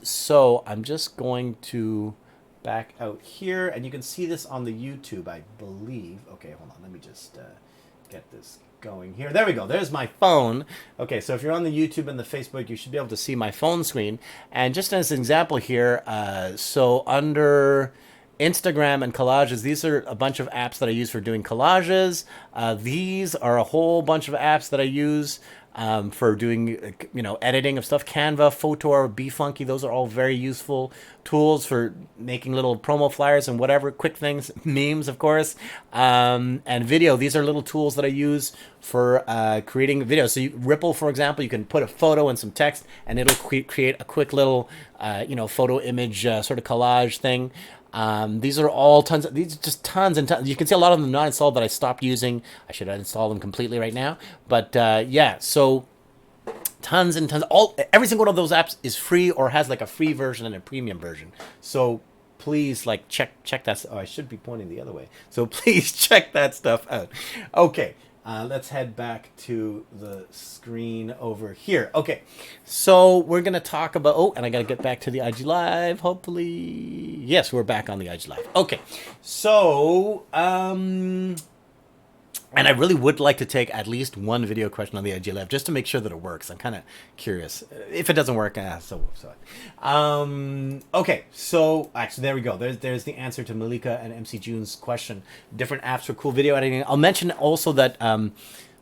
So I'm just going to back out here, and you can see this on the YouTube, I believe. Okay, hold on. Let me just get this going here. There we go. There's my phone. Okay, so if you're on the YouTube and the Facebook, you should be able to see my phone screen. And just as an example here, so under Instagram and collages, these are a bunch of apps that I use for doing collages. These are a whole bunch of apps that I use for doing, editing of stuff. Canva, Photor, BeFunky, those are all very useful tools for making little promo flyers and whatever, quick things, memes, of course, and video. These are little tools that I use for creating videos. So Ripple, for example, you can put a photo and some text, and it'll create a quick little, photo image sort of collage thing. These are all these are just tons and tons. You can see a lot of them not installed that I stopped using. I should install them completely right now. But so tons and tons. Every single one of those apps is free or has like a free version and a premium version. So please check that. Oh, I should be pointing the other way. So please check that stuff out. Okay. Let's head back to the screen over here. Okay, so we're going to talk about... and I got to get back to the IG Live, hopefully. Yes, we're back on the IG Live. Okay, so... and I really would like to take at least one video question on the IG Live just to make sure that it works. I'm kind of curious. If it doesn't work, so. Okay, so actually, there we go. There's the answer to Malika and MC June's question. Different apps for cool video editing. I'll mention also that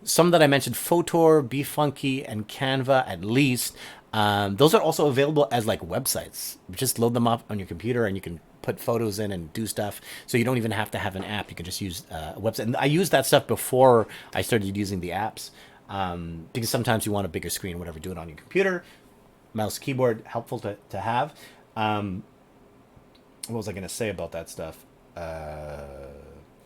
some that I mentioned, Photor, BeFunky, and Canva at least, those are also available as like websites. Just load them up on your computer and you can put photos in and do stuff. So you don't even have to have an app. You can just use a website. And I used that stuff before I started using the apps, because sometimes you want a bigger screen, whatever, do it on your computer. Mouse, keyboard, helpful to have. What was I going to say about that stuff?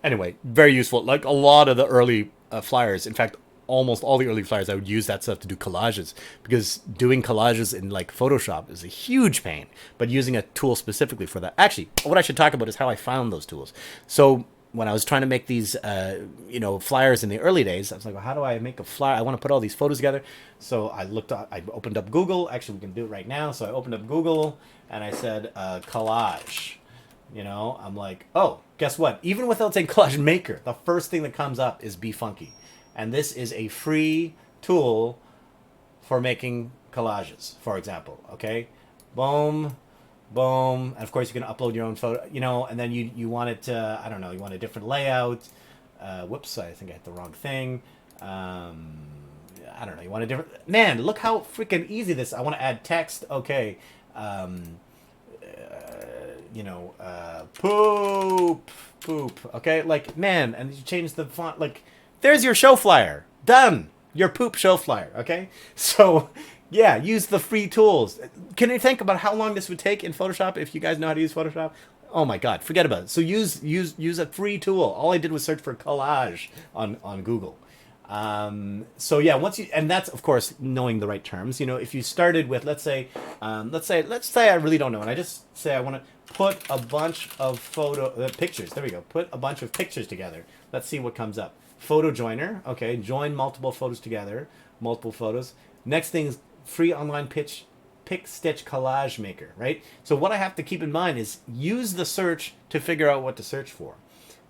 Anyway, very useful. Like a lot of the early flyers, in fact, almost all the early flyers, I would use that stuff to do collages, because doing collages in like Photoshop is a huge pain, but using a tool specifically for that. Actually, what I should talk about is how I found those tools. So when I was trying to make these, flyers in the early days, I was like, well, how do I make a flyer? I want to put all these photos together. So I opened up Google. Actually, we can do it right now. So I opened up Google and I said, collage. I'm like, oh, guess what? Even without saying collage maker, the first thing that comes up is BeFunky. And this is a free tool for making collages, for example. Okay, boom, boom, and of course you can upload your own photo. And then you want it to, I don't know, you want a different layout. Whoops, I think I hit the wrong thing. I don't know. You want a different. Man, look how freaking easy this. I want to add text. Okay. Poop. Okay, like, man, and you change the font, like. There's your show flyer. Done. Your poop show flyer. Okay? So, yeah, use the free tools. Can you think about how long this would take in Photoshop if you guys know how to use Photoshop? Oh my God, forget about it. So use a free tool. All I did was search for collage on Google. So yeah, and that's of course knowing the right terms. If you started with let's say I really don't know, and I just say I want to put a bunch of pictures. There we go. Put a bunch of pictures together. Let's see what comes up. Photo joiner. Okay, join multiple photos together. Multiple photos. Next thing is free online pick stitch collage maker. Right. So what I have to keep in mind is use the search to figure out what to search for.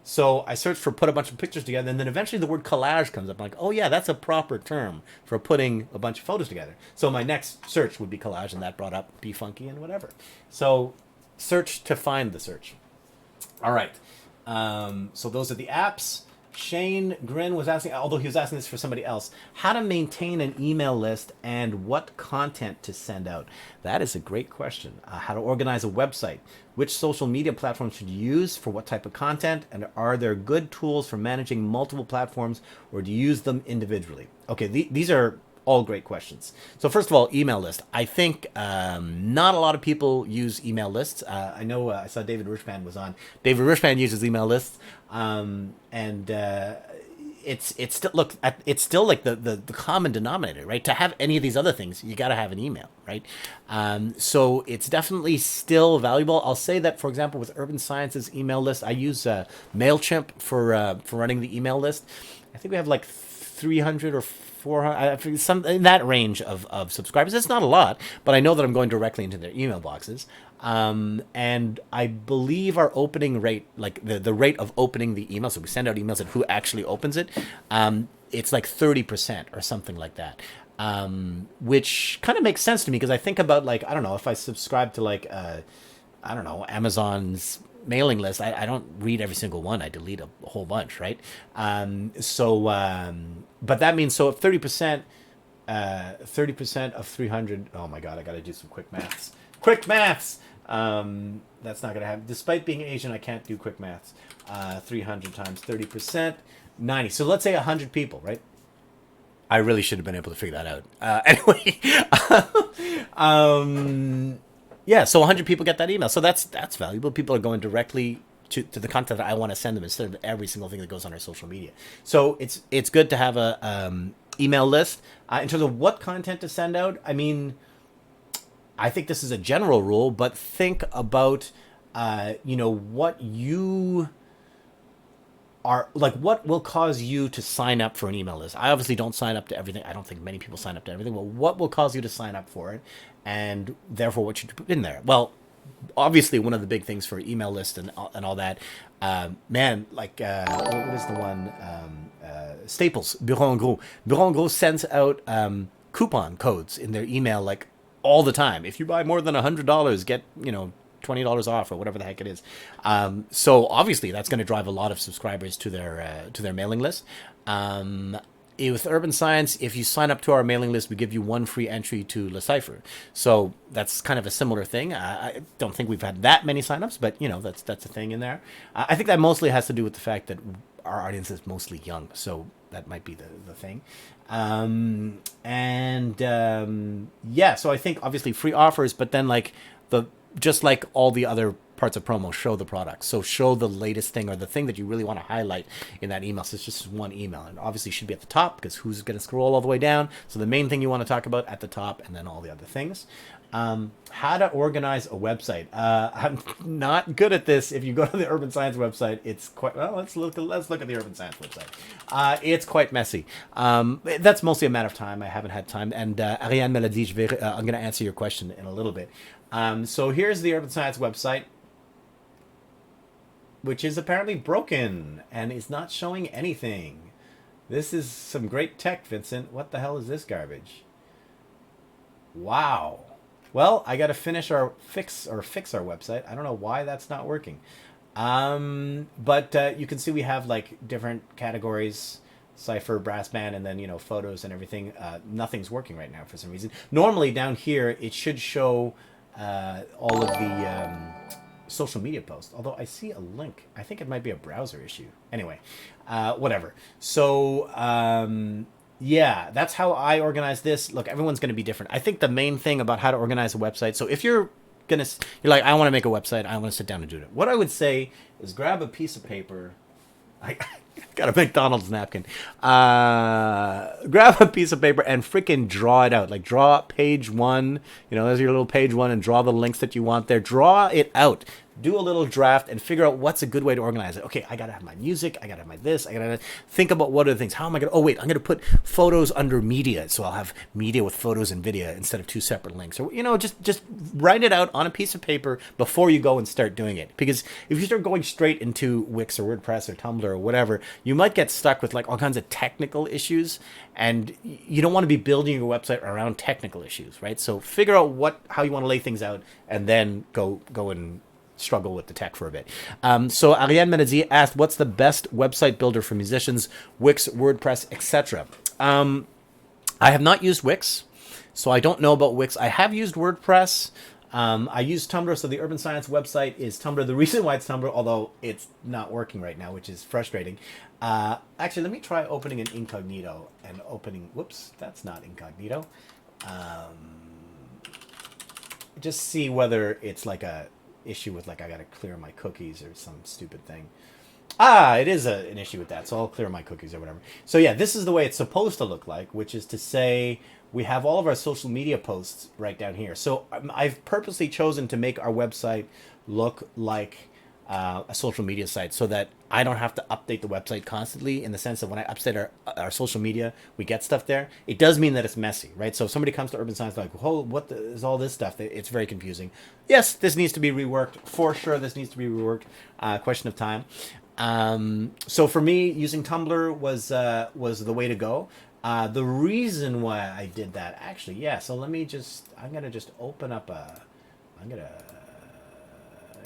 So I searched for put a bunch of pictures together, and then eventually the word collage comes up. I'm like, oh yeah, that's a proper term for putting a bunch of photos together. So my next search would be collage, and that brought up BeFunky and whatever. So search to find the search. All right. So those are the apps. Shane Grin was asking, although he was asking this for somebody else, how to maintain an email list and what content to send out. That is a great question. How to organize a website. Which social media platforms should you use for what type of content? And are there good tools for managing multiple platforms, or do you use them individually? Okay, these are all great questions. So first of all, email list. I think not a lot of people use email lists. I know I saw David Rishpan was on. David Rishpan uses email lists, and it's still like the common denominator, right? To have any of these other things, you got to have an email, right? So it's definitely still valuable. I'll say that, for example, with Urban Science's email list, I use MailChimp for running the email list. I think we have like 300 or 400, some in that range of subscribers. It's not a lot, but I know that I'm going directly into their email boxes. And I believe our opening rate, like the rate of opening the email, so we send out emails and who actually opens it, it's like 30% or something like that. Which kind of makes sense to me, because I think about, like, I don't know, if I subscribe to like, I don't know, Amazon's mailing list, I don't read every single one. I delete a whole bunch, right? But that means, so if 30% 30% of 300. Oh my god, I gotta do some quick maths. Quick maths! That's not gonna happen. Despite being Asian, I can't do quick maths. 300 times 30%, 90. So let's say 100 people, right? I really should have been able to figure that out. Anyway, yeah, so 100 people get that email. So that's valuable. People are going directly to the content that I want to send them instead of every single thing that goes on our social media. So it's good to have a email list. In terms of what content to send out, I mean, I think this is a general rule, but think about, what you are like, what will cause you to sign up for an email list. I obviously don't sign up to everything. I don't think many people sign up to everything. Well, what will cause you to sign up for it, and therefore what you put in there? Well, obviously one of the big things for email list and all that, man, like what is the one? Staples, Bureau en Gros. Bureau en Gros sends out coupon codes in their email like all the time. If you buy more than $100, get $20 off or whatever the heck it is. So obviously that's going to drive a lot of subscribers to their mailing list. With Urban Science, if you sign up to our mailing list, we give you one free entry to Le Cipher. So that's kind of a similar thing. I don't think we've had that many signups, but that's a thing in there. I think that mostly has to do with the fact that our audience is mostly young, so that might be the thing. Yeah, so I think obviously free offers, but then just like all the other parts of promo, show the product. So show the latest thing or the thing that you really want to highlight in that email. So it's just one email, and obviously should be at the top because who's going to scroll all the way down? So the main thing you want to talk about at the top, and then all the other things. How to organize a website. I'm not good at this. If you go to the Urban Science website, it's quite well. Let's look at the Urban Science website. It's quite messy. That's mostly a matter of time. I haven't had time. And Ariane Melody, I'm going to answer your question in a little bit. So here's the Urban Science website, which is apparently broken and is not showing anything. This is some great tech, Vincent. What the hell is this garbage? Wow. Well, I got to fix our website. I don't know why that's not working. But you can see we have like different categories: cipher, brass band, and then photos and everything. Nothing's working right now for some reason. Normally down here it should show all of the social media posts. Although I see a link. I think it might be a browser issue. Anyway, whatever. So yeah, that's how I organize this. Look, everyone's going to be different. I think the main thing about how to organize a website. So if you're like, I want to make a website, I want to sit down and do it. What I would say is grab a piece of paper. I got a McDonald's napkin. Grab a piece of paper and freaking draw it out. Like draw page 1. There's your little page 1, and draw the links that you want there. Draw it out. Do a little draft and figure out what's a good way to organize it. Okay, I gotta have my music. I gotta have my this. I gotta think about what are the things. How am I gonna? Oh wait, I'm gonna put photos under media, so I'll have media with photos and video instead of 2 separate links. Or just write it out on a piece of paper before you go and start doing it. Because if you start going straight into Wix or WordPress or Tumblr or whatever, you might get stuck with like all kinds of technical issues, and you don't want to be building your website around technical issues, right? So figure out how you want to lay things out, and then go and struggle with the tech for a bit. So Ariane Menezi asked, what's the best website builder for musicians? Wix, WordPress, etc. I have not used Wix, so I don't know about Wix. I have used WordPress. I use Tumblr, so the Urban Science website is Tumblr. The reason why it's Tumblr, although it's not working right now, which is frustrating. Actually, let me try opening an incognito and opening... Whoops, that's not incognito. Just see whether it's like a issue with like I gotta clear my cookies or some stupid thing. It is an issue with that, so I'll clear my cookies or whatever. So yeah, this is the way it's supposed to look like, which is to say we have all of our social media posts right down here. So I've purposely chosen to make our website look like a social media site so that I don't have to update the website constantly, in the sense that when I update our social media, we get stuff there. It does mean that it's messy, right? So if somebody comes to Urban Science like, oh, what is all this stuff? It's very confusing. Yes, this needs to be reworked. For sure, this needs to be reworked. Question of time. So for me, using Tumblr was the way to go. The reason why I did that, actually, yeah. So I'm gonna just open up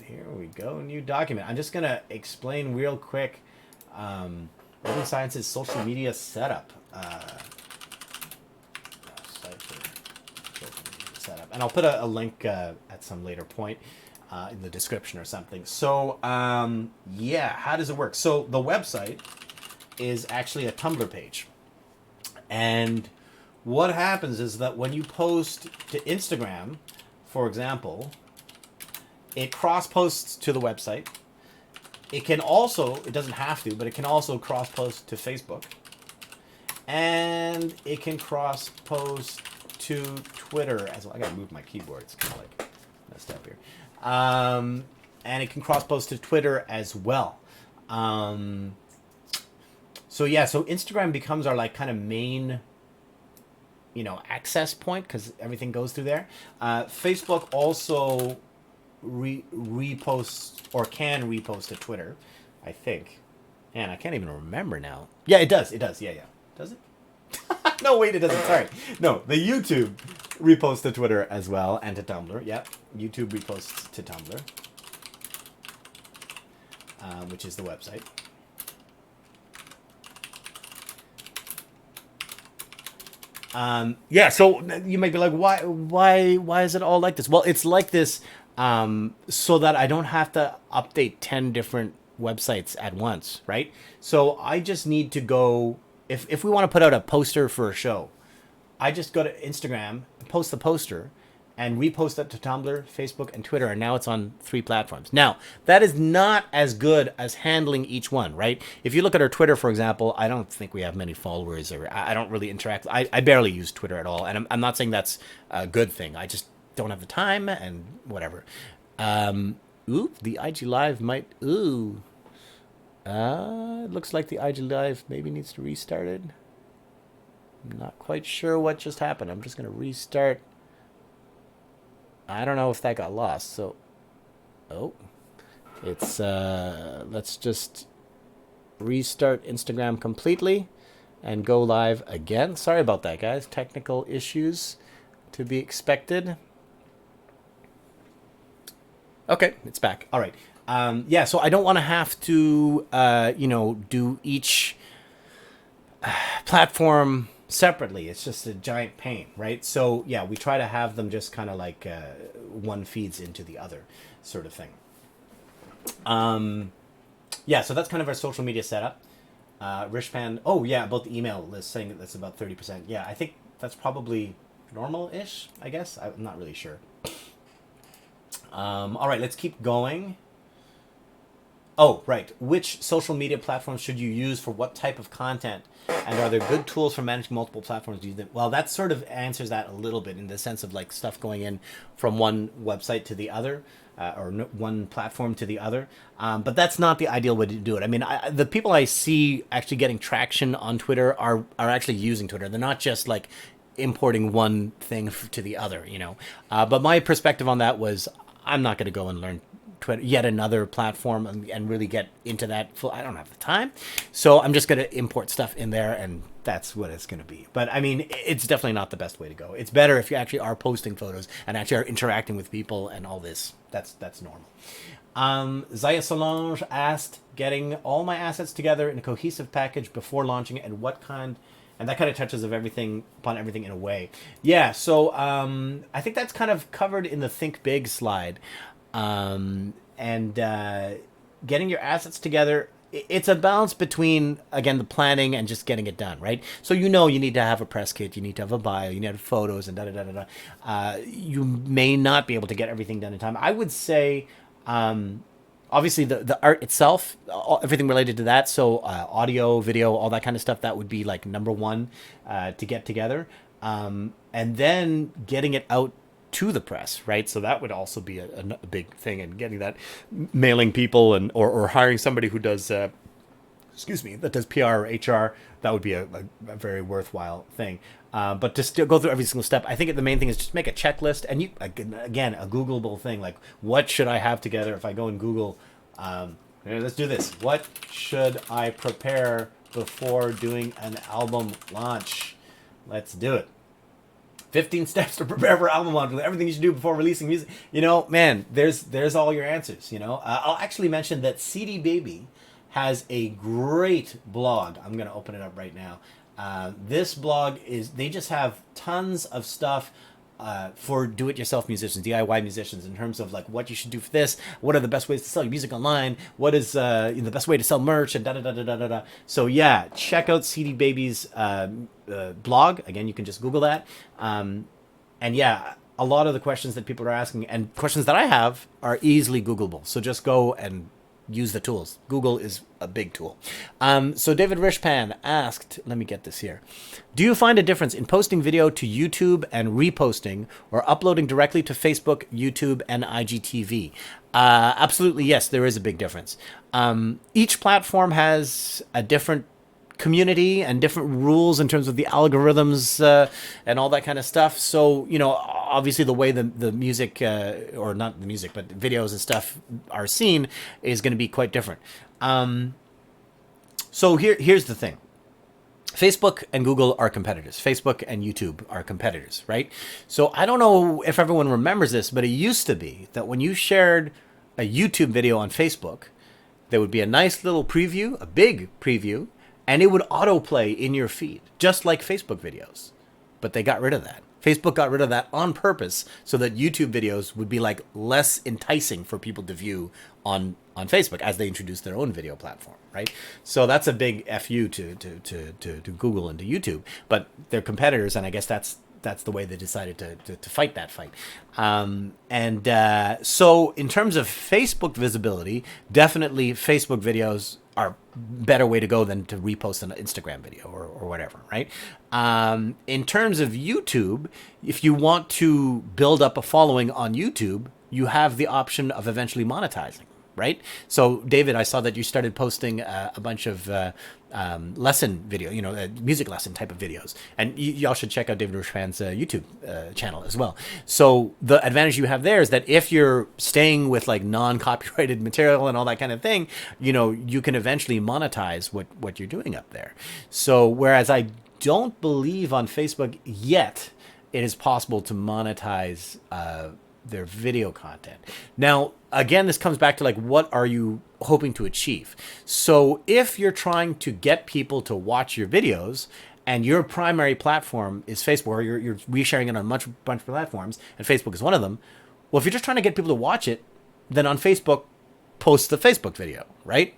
here we go, new document. I'm just gonna explain real quick Urban Science's social media setup. setup. And I'll put a link at some later point in the description or something. So, yeah, how does it work? So the website is actually a Tumblr page. And what happens is that when you post to Instagram, for example, it cross-posts to the website. It can also, it doesn't have to, but it can also cross-post to Facebook. And it can cross-post to Twitter as well. I gotta move my keyboard. It's kind of like messed up here. And it can cross-post to Twitter as well. So yeah, so Instagram becomes our like kind of main, access point because everything goes through there. Facebook also reposts or can repost to Twitter, I think. Man, I can't even remember now. Yeah, it does. It does. Yeah. Does it? No, wait, it doesn't. Sorry. No, the YouTube reposts to Twitter as well and to Tumblr. Yep. YouTube reposts to Tumblr, which is the website. Yeah, so you might be like, why is it all like this? Well, it's like this so that I don't have to update 10 different websites at once, right? So I just need to go, if we want to put out a poster for a show, I just go to Instagram, post the poster, and repost it to Tumblr, Facebook, and Twitter, and now it's on 3 platforms. Now, that is not as good as handling each one, right? If you look at our Twitter, for example, I don't think we have many followers, or I don't really interact. I barely use Twitter at all, and I'm not saying that's a good thing. I just don't have the time, and whatever. The IG Live might... it looks like the IG Live maybe needs to restart it. I'm not quite sure what just happened. I'm just going to restart... I don't know if that got lost, so... It's, let's just restart Instagram completely and go live again. Sorry about that, guys. Technical issues to be expected. Okay, it's back. All right. Yeah, so I don't want to have to, do each platform separately. It's just a giant pain, right? So yeah, we try to have them just kind of like one feeds into the other sort of thing. Yeah, so that's kind of our social media setup. Rishpan, about the email list saying that that's about 30%. Yeah, I think that's probably normal-ish, I guess. I'm not really sure. All right, let's keep going. Oh, right. Which social media platforms should you use for what type of content? And are there good tools for managing multiple platforms? Well, that sort of answers that a little bit in the sense of like stuff going in from one website to the other, or one platform to the other. But that's not the ideal way to do it. I mean, the people I see actually getting traction on Twitter are actually using Twitter. They're not just like importing one thing to the other, But my perspective on that was I'm not going to go and learn Twitter, yet another platform, and really get into that. I don't have the time, so I'm just going to import stuff in there, and that's what it's going to be. But I mean, it's definitely not the best way to go. It's better if you actually are posting photos and actually are interacting with people and all this. That's normal. Zaya Solange asked, getting all my assets together in a cohesive package before launching it, and what kind. And that kind of touches upon everything in a way. Yeah, so I think that's kind of covered in the Think Big slide. And getting your assets together, it's a balance between, again, the planning and just getting it done, right? So you need to have a press kit, you need to have a bio, you need to have photos, and da-da-da-da-da. You may not be able to get everything done in time. I would say... obviously, the art itself, everything related to that, so audio, video, all that kind of stuff, that would be like number one to get together. And then getting it out to the press, right? So that would also be a big thing, and getting that, mailing people and or hiring somebody who does, that does PR or HR, that would be a very worthwhile thing. But to still go through every single step, I think the main thing is just make a checklist, and again, a Googleable thing, like what should I have together if I go and Google, let's do this. What should I prepare before doing an album launch? Let's do it. 15 steps to prepare for album launch, everything you should do before releasing music. Man, there's all your answers, I'll actually mention that CD Baby has a great blog. I'm going to open it up right now. This blog they just have tons of stuff for do-it-yourself musicians, DIY musicians, in terms of like what you should do for this, what are the best ways to sell your music online, what is the best way to sell merch, and da da da da da da da. So yeah, check out CD Baby's blog. Again, you can just Google that. And yeah, a lot of the questions that people are asking and questions that I have are easily Googleable. So just go and use the tools. Google is a big tool. So David Rishpan asked, let me get this here. Do you find a difference in posting video to YouTube and reposting, or uploading directly to Facebook, YouTube, and IGTV? Absolutely, yes, there is a big difference. Each platform has a different community and different rules in terms of the algorithms and all that kind of stuff. So, obviously the way the music, or not the music, but videos and stuff are seen is going to be quite different. So here's the thing. Facebook and Google are competitors. Facebook and YouTube are competitors, right? So I don't know if everyone remembers this, but it used to be that when you shared a YouTube video on Facebook, there would be a nice little preview, a big preview, and it would autoplay in your feed, just like Facebook videos. But they got rid of that. Facebook got rid of that on purpose so that YouTube videos would be like less enticing for people to view on Facebook as they introduce their own video platform, right? So that's a big FU to Google and to YouTube, but they're competitors, and I guess that's the way they decided to fight that fight. So in terms of Facebook visibility, definitely Facebook videos are better way to go than to repost an Instagram video or whatever, right? In terms of YouTube, if you want to build up a following on YouTube, you have the option of eventually monetizing, right? So David, I saw that you started posting a bunch of lesson video, music lesson type of videos, and y'all should check out David Rishpan's YouTube channel as well. So the advantage you have there is that if you're staying with like non-copyrighted material and all that kind of thing, you can eventually monetize what you're doing up there. So whereas I don't believe on Facebook yet it is possible to monetize their video content. Now, again, this comes back to like, what are you hoping to achieve? So if you're trying to get people to watch your videos and your primary platform is Facebook, or you're resharing it on a bunch of platforms, and Facebook is one of them, well, if you're just trying to get people to watch it, then on Facebook, post the Facebook video, right?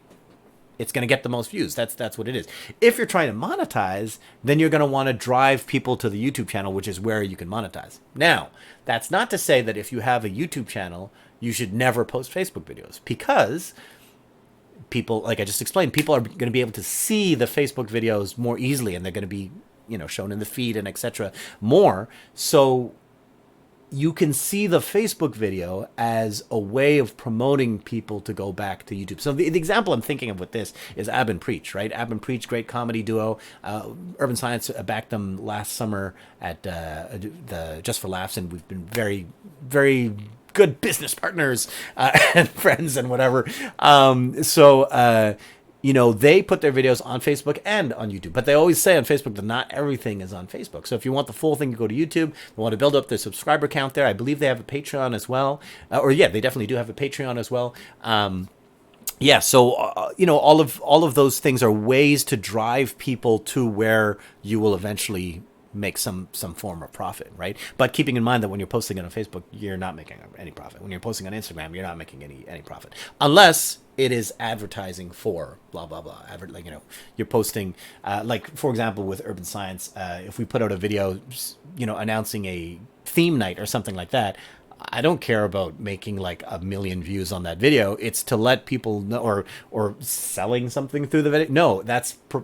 It's going to get the most views. That's what it is. If you're trying to monetize, then you're going to want to drive people to the YouTube channel, which is where you can monetize. Now, that's not to say that if you have a YouTube channel, you should never post Facebook videos, because people, like I just explained, people are going to be able to see the Facebook videos more easily, and they're going to be, shown in the feed and etc. more. So you can see the Facebook video as a way of promoting people to go back to YouTube. So the example I'm thinking of with this is Ab and Preach, right? Ab and Preach, great comedy duo. Urban Science backed them last summer at the Just for Laughs, and we've been very, very good business partners and friends and whatever. They put their videos on Facebook and on YouTube, but they always say on Facebook that not everything is on Facebook. So if you want the full thing, you go to YouTube. They want to build up their subscriber count there. I believe they have a Patreon as well. They definitely do have a Patreon as well. All of those things are ways to drive people to where you will eventually make some form of profit, right? But keeping in mind that when you're posting it on Facebook, you're not making any profit. When you're posting on Instagram, you're not making any profit, unless it is advertising for blah blah blah. You're posting, for example, with Urban Science, if we put out a video, announcing a theme night or something like that, I don't care about making like 1 million views on that video. It's to let people know, or selling something through the video. No,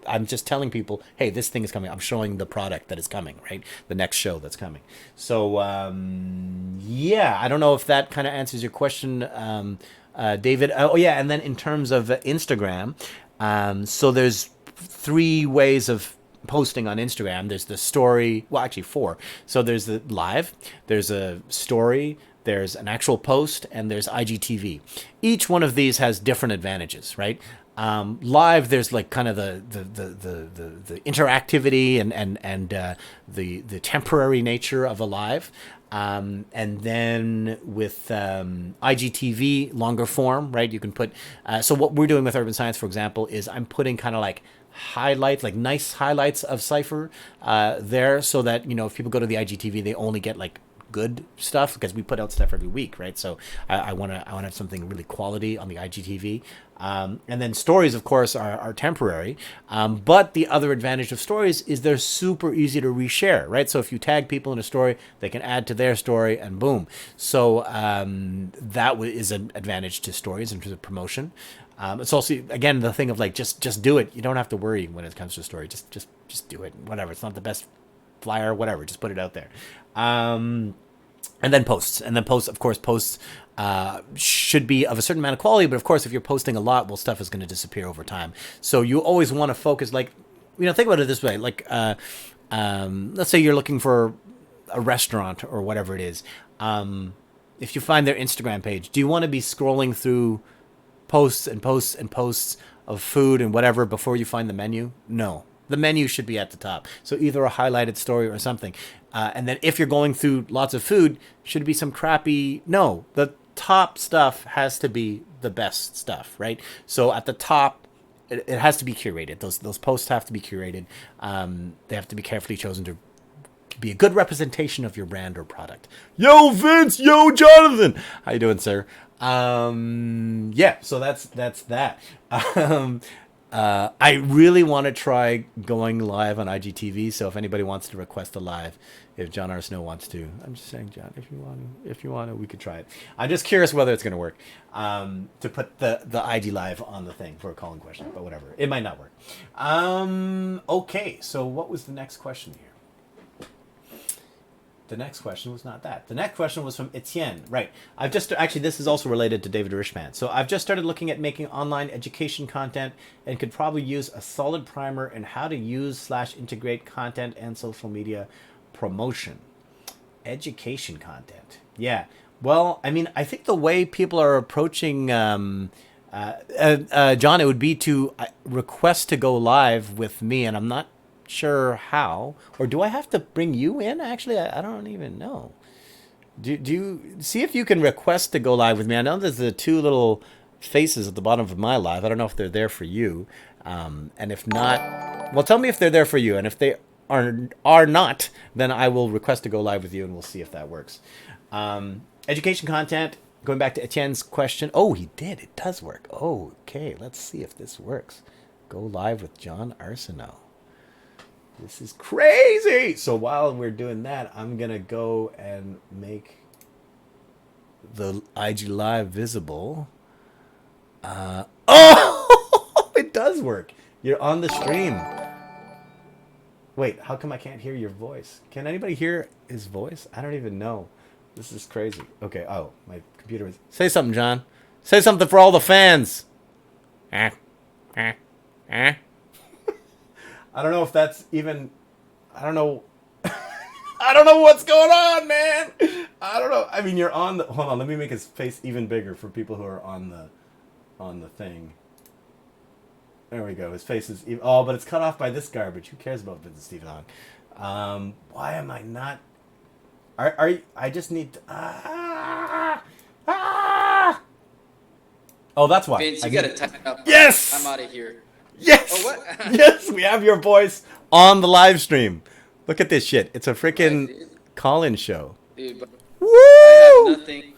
I'm just telling people, hey, this thing is coming. I'm showing the product that is coming, right? The next show that's coming. So, I don't know if that kind of answers your question, David. And then in terms of Instagram, so there's 3 ways of posting on Instagram. There's the story, well, actually 4. So there's the live, there's a story, there's an actual post, and there's IGTV. Each one of these has different advantages, right? Live, there's like kind of the interactivity and the temporary nature of a live. And then with IGTV, longer form, right? You can put, so what we're doing with Urban Science, for example, is I'm putting kind of like highlights, like nice highlights of Cypher there, so that, if people go to the IGTV, they only get like good stuff because we put out stuff every week, right? So I want to have something really quality on the IGTV. And then stories, of course, are temporary. But the other advantage of stories is they're super easy to reshare, right? So if you tag people in a story, they can add to their story and boom. So that is an advantage to stories in terms of promotion. It's also, again, the thing of like, just do it. You don't have to worry when it comes to a story. Just do it. Whatever. It's not the best flyer, whatever. Just put it out there. And then posts. And then posts, of course, should be of a certain amount of quality. But of course, if you're posting a lot, well, stuff is going to disappear over time. So you always want to focus, like, think about it this way. Like, let's say you're looking for a restaurant or whatever it is. If you find their Instagram page, do you want to be scrolling through posts and posts and posts of food and whatever before you find the menu? No. The menu should be at the top. So either a highlighted story or something. And then if you're going through lots of food, should it be some crappy? No. The top stuff has to be the best stuff, right? So at the top, it has to be curated. Those posts have to be curated. They have to be carefully chosen to be a good representation of your brand or product. Yo, Vince! Yo, Jonathan! How you doing, sir? Yeah, so that's that. I really want to try going live on IGTV. So if anybody wants to request a live, if John R. Snow wants to, I'm just saying, John, if you want to, we could try it. I'm just curious whether it's going to work. To put the IG live on the thing for a calling question, but whatever, it might not work. Okay, so what was the next question here? The next question was not that. The next question was from Etienne. Right. This is also related to David Rishman. So I've just started looking at making online education content and could probably use a solid primer in how to use/integrate content and social media promotion. Education content. Yeah. Well, I mean, I think the way people are approaching, John, it would be to request to go live with me, and I'm not sure how, or do I have to bring you in? Actually, I don't even know. Do you see if you can request to go live with me? I know there's the two little faces at the bottom of my live. I don't know if they're there for you, and if not, well, tell me if they're there for you, and if they are not, then I will request to go live with you, and we'll see if that works. Education content. Going back to Etienne's question. Oh, he did. It does work. Oh, okay. Let's see if this works. Go live with John Arsenault. This is crazy. So while we're doing that, I'm going to go and make the IG Live visible. Oh, it does work. You're on the stream. Wait, how come I can't hear your voice? Can anybody hear his voice? I don't even know. This is crazy. Okay. Oh, my computer is... Say something, John. Say something for all the fans. I don't know if that's even... I don't know. I don't know what's going on, man. I don't know. I mean, you're on the... Hold on. Let me make his face even bigger for people who are on the thing. There we go. His face is... Oh, but it's cut off by this garbage. Who cares about Vincent Stephen Hong? Why am I not... I just need to... Oh, that's why.
Vince, you gotta tighten up.
Yes!
I'm out of here.
Yes!
Oh, what?
Yes, we have your voice on the live stream. Look at this shit. It's a freaking call-in show.
Dude, but
Woo!
I have nothing.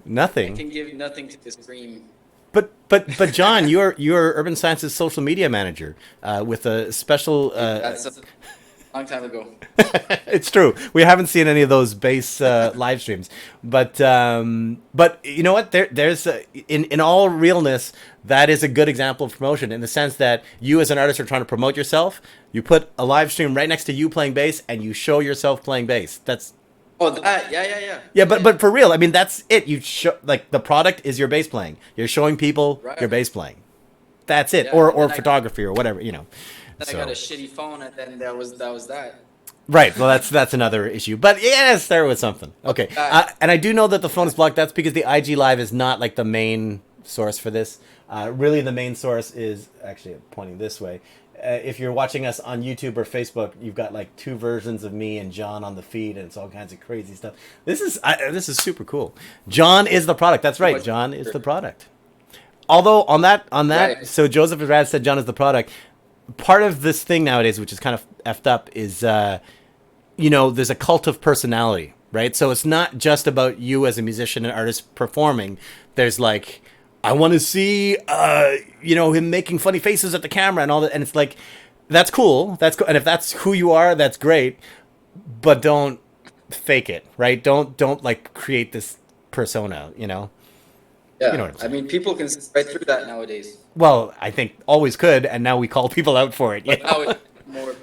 Nothing.
I can give nothing to this stream.
But John, you're Urban Science's social media manager with a special...
That's a long time ago.
It's true. We haven't seen any of those base live streams, but you know what? There's in all realness, that is a good example of promotion in the sense that you as an artist are trying to promote yourself. You put a live stream right next to you playing bass, and you show yourself playing bass. That's...
Oh, that, yeah.
Yeah, but for real, I mean, that's it. You show, like, the product is your bass playing. You're showing people your bass playing. That's it.
Yeah,
or photography or whatever, you know.
Then
So.
I got a shitty phone, and then that was that.
Right. Well, that's another issue. But yeah, start with something. Okay. And I do know that the phone is blocked. That's because the IG Live is not like the main source for this. Really, the main source is actually pointing this way. If you're watching us on YouTube or Facebook, you've got like two versions of me and John on the feed, and it's all kinds of crazy stuff. This is super cool. John is the product. That's right. John is the product. Although on that,
Right.
So Joseph Rad said John is the product. Part of this thing nowadays, which is kind of effed up, is there's a cult of personality. right? So it's not just about you as a musician and artist performing. There's like, I want to see, him making funny faces at the camera and all that. And it's like, that's cool. That's cool. And if that's who you are, that's great. But don't fake it, right? Don't like create this persona,
Yeah.
You know what I'm saying.
I mean, people can see right through that nowadays.
Well, I think always could, and now we call people out for it.
But now it's more,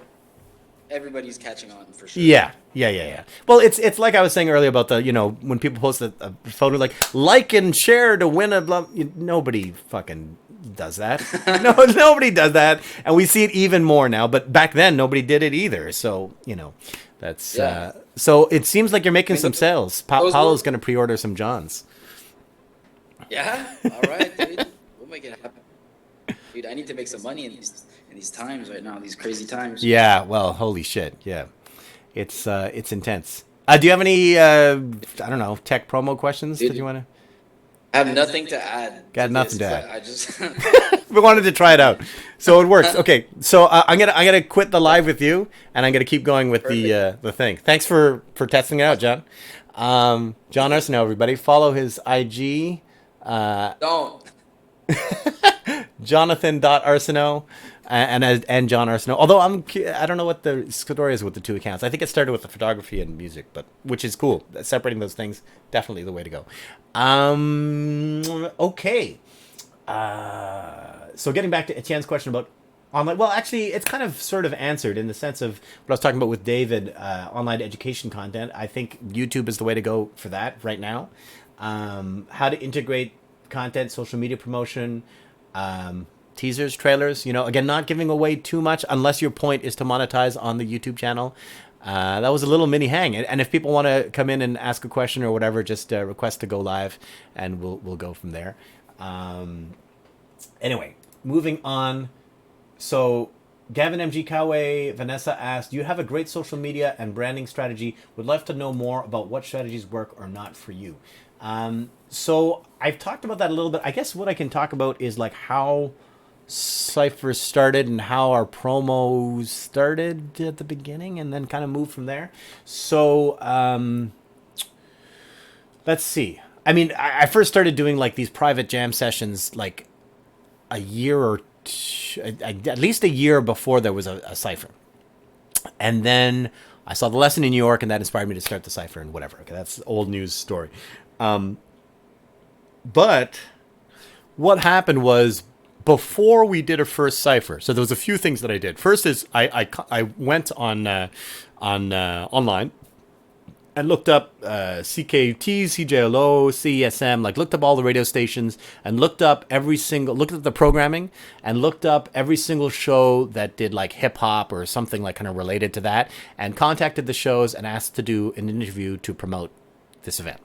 everybody's catching on for sure.
Yeah. Well, it's like I was saying earlier about the, when people post a photo like and share to win a blah. Nobody fucking does that. No, nobody does that, and we see it even more now. But back then, nobody did it either. So that's
Yeah.
so it seems like you're making some sales.
those
Paolo's
were-
going to pre-order some Johns.
Yeah. All right, dude. We'll make it happen. Dude, I need to make some money in these times right now. These crazy times.
Yeah. Well, holy shit. Yeah, it's intense. Do you have any I don't know, tech promo questions that you want to?
I have nothing to add.
Got
to
nothing
this,
to add.
I just.
We wanted to try it out, so it works. Okay, so I'm gonna quit the live with you, and I'm gonna keep going with the thing. Thanks for testing it out, John. John Arsenault, everybody, follow his IG,
Don't.
Jonathan.Arsenault and John Arsenault. Although I don't know what the story is with the two accounts. I think it started with the photography and music, but which is cool. Separating those things, definitely the way to go. Okay. So getting back to Etienne's question about online, well, actually, it's kind of sort of answered in the sense of what I was talking about with David, online education content. I think YouTube is the way to go for that right now. How to integrate content, social media promotion, teasers, trailers, again, not giving away too much unless your point is to monetize on the YouTube channel. That was a little mini hang. And if people want to come in and ask a question or whatever, just request to go live and we'll go from there. Anyway, moving on. So Gavin MG Kawe, Vanessa asked, you have a great social media and branding strategy. Would love to know more about what strategies work or not for you. So I've talked about that a little bit. I guess what I can talk about is like how Cypher started and how our promos started at the beginning and then kind of moved from there. So let's see. I mean, I first started doing like these private jam sessions like a year or at least a year before there was a Cypher. And then I saw the lesson in New York and that inspired me to start the Cypher and whatever. Okay, that's an old news story. But what happened was before we did a first Cypher, so there was a few things that I did. First is I went on online and looked up CKUT, CJLO, CESM, like looked up all the radio stations and looked at the programming and looked up every single show that did like hip hop or something like kind of related to that and contacted the shows and asked to do an interview to promote this event.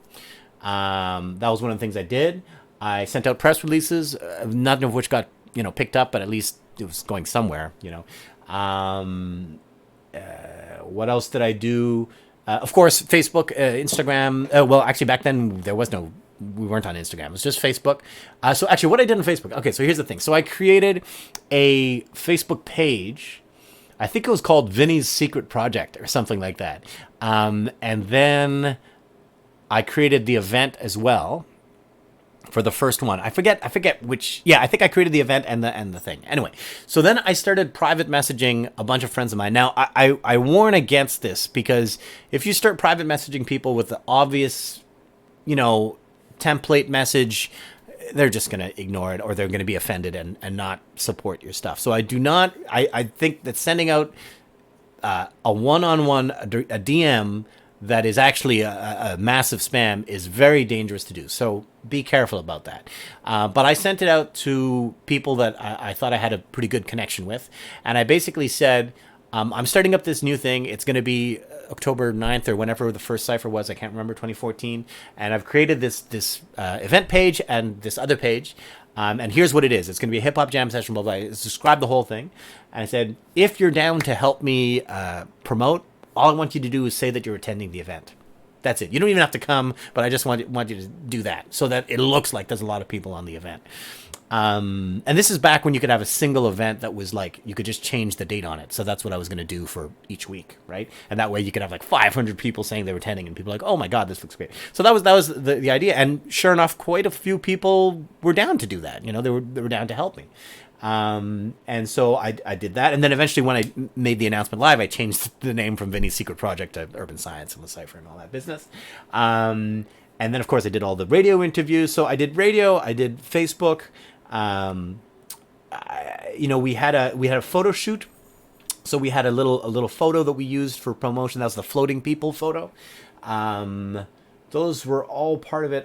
That was one of the things I did. I sent out press releases, none of which got, picked up, but at least it was going somewhere, What else did I do? Of course, Facebook, Instagram. Well, actually, back then we weren't on Instagram. It was just Facebook. So actually, what I did on Facebook. Okay, so here's the thing. So I created a Facebook page. I think it was called Vinny's Secret Project or something like that. And then I created the event as well for the first one. I forget which. Yeah, I think I created the event and the thing. Anyway, so then I started private messaging a bunch of friends of mine. Now, I warn against this because if you start private messaging people with the obvious, template message, they're just going to ignore it or they're going to be offended and not support your stuff. So I think that sending out a one-on-one, a DM that is actually a massive spam is very dangerous to do. So be careful about that. But I sent it out to people that I thought I had a pretty good connection with. And I basically said, I'm starting up this new thing. It's going to be October 9th or whenever the first Cypher was. I can't remember, 2014. And I've created this event page and this other page. And here's what it is. It's going to be a hip-hop jam session, blah, blah. It's described the whole thing. And I said, if you're down to help me promote, all I want you to do is say that you're attending the event. That's it. You don't even have to come, but I just want you to do that so that it looks like there's a lot of people on the event. And this is back when you could have a single event that was like, you could just change the date on it. So that's what I was going to do for each week, right? And that way you could have like 500 people saying they were attending, and people are like, oh my God, this looks great. So that was the idea. And sure enough, quite a few people were down to do that. You know, they were down to help me. And so I did that. And then eventually when I made the announcement live, I changed the name from Vinny's Secret Project to Urban Science and the Cipher and all that business. And then of course I did all the radio interviews. So I did radio, I did Facebook. We had a photo shoot. So we had a little photo that we used for promotion. That was the floating people photo. Those were all part of it.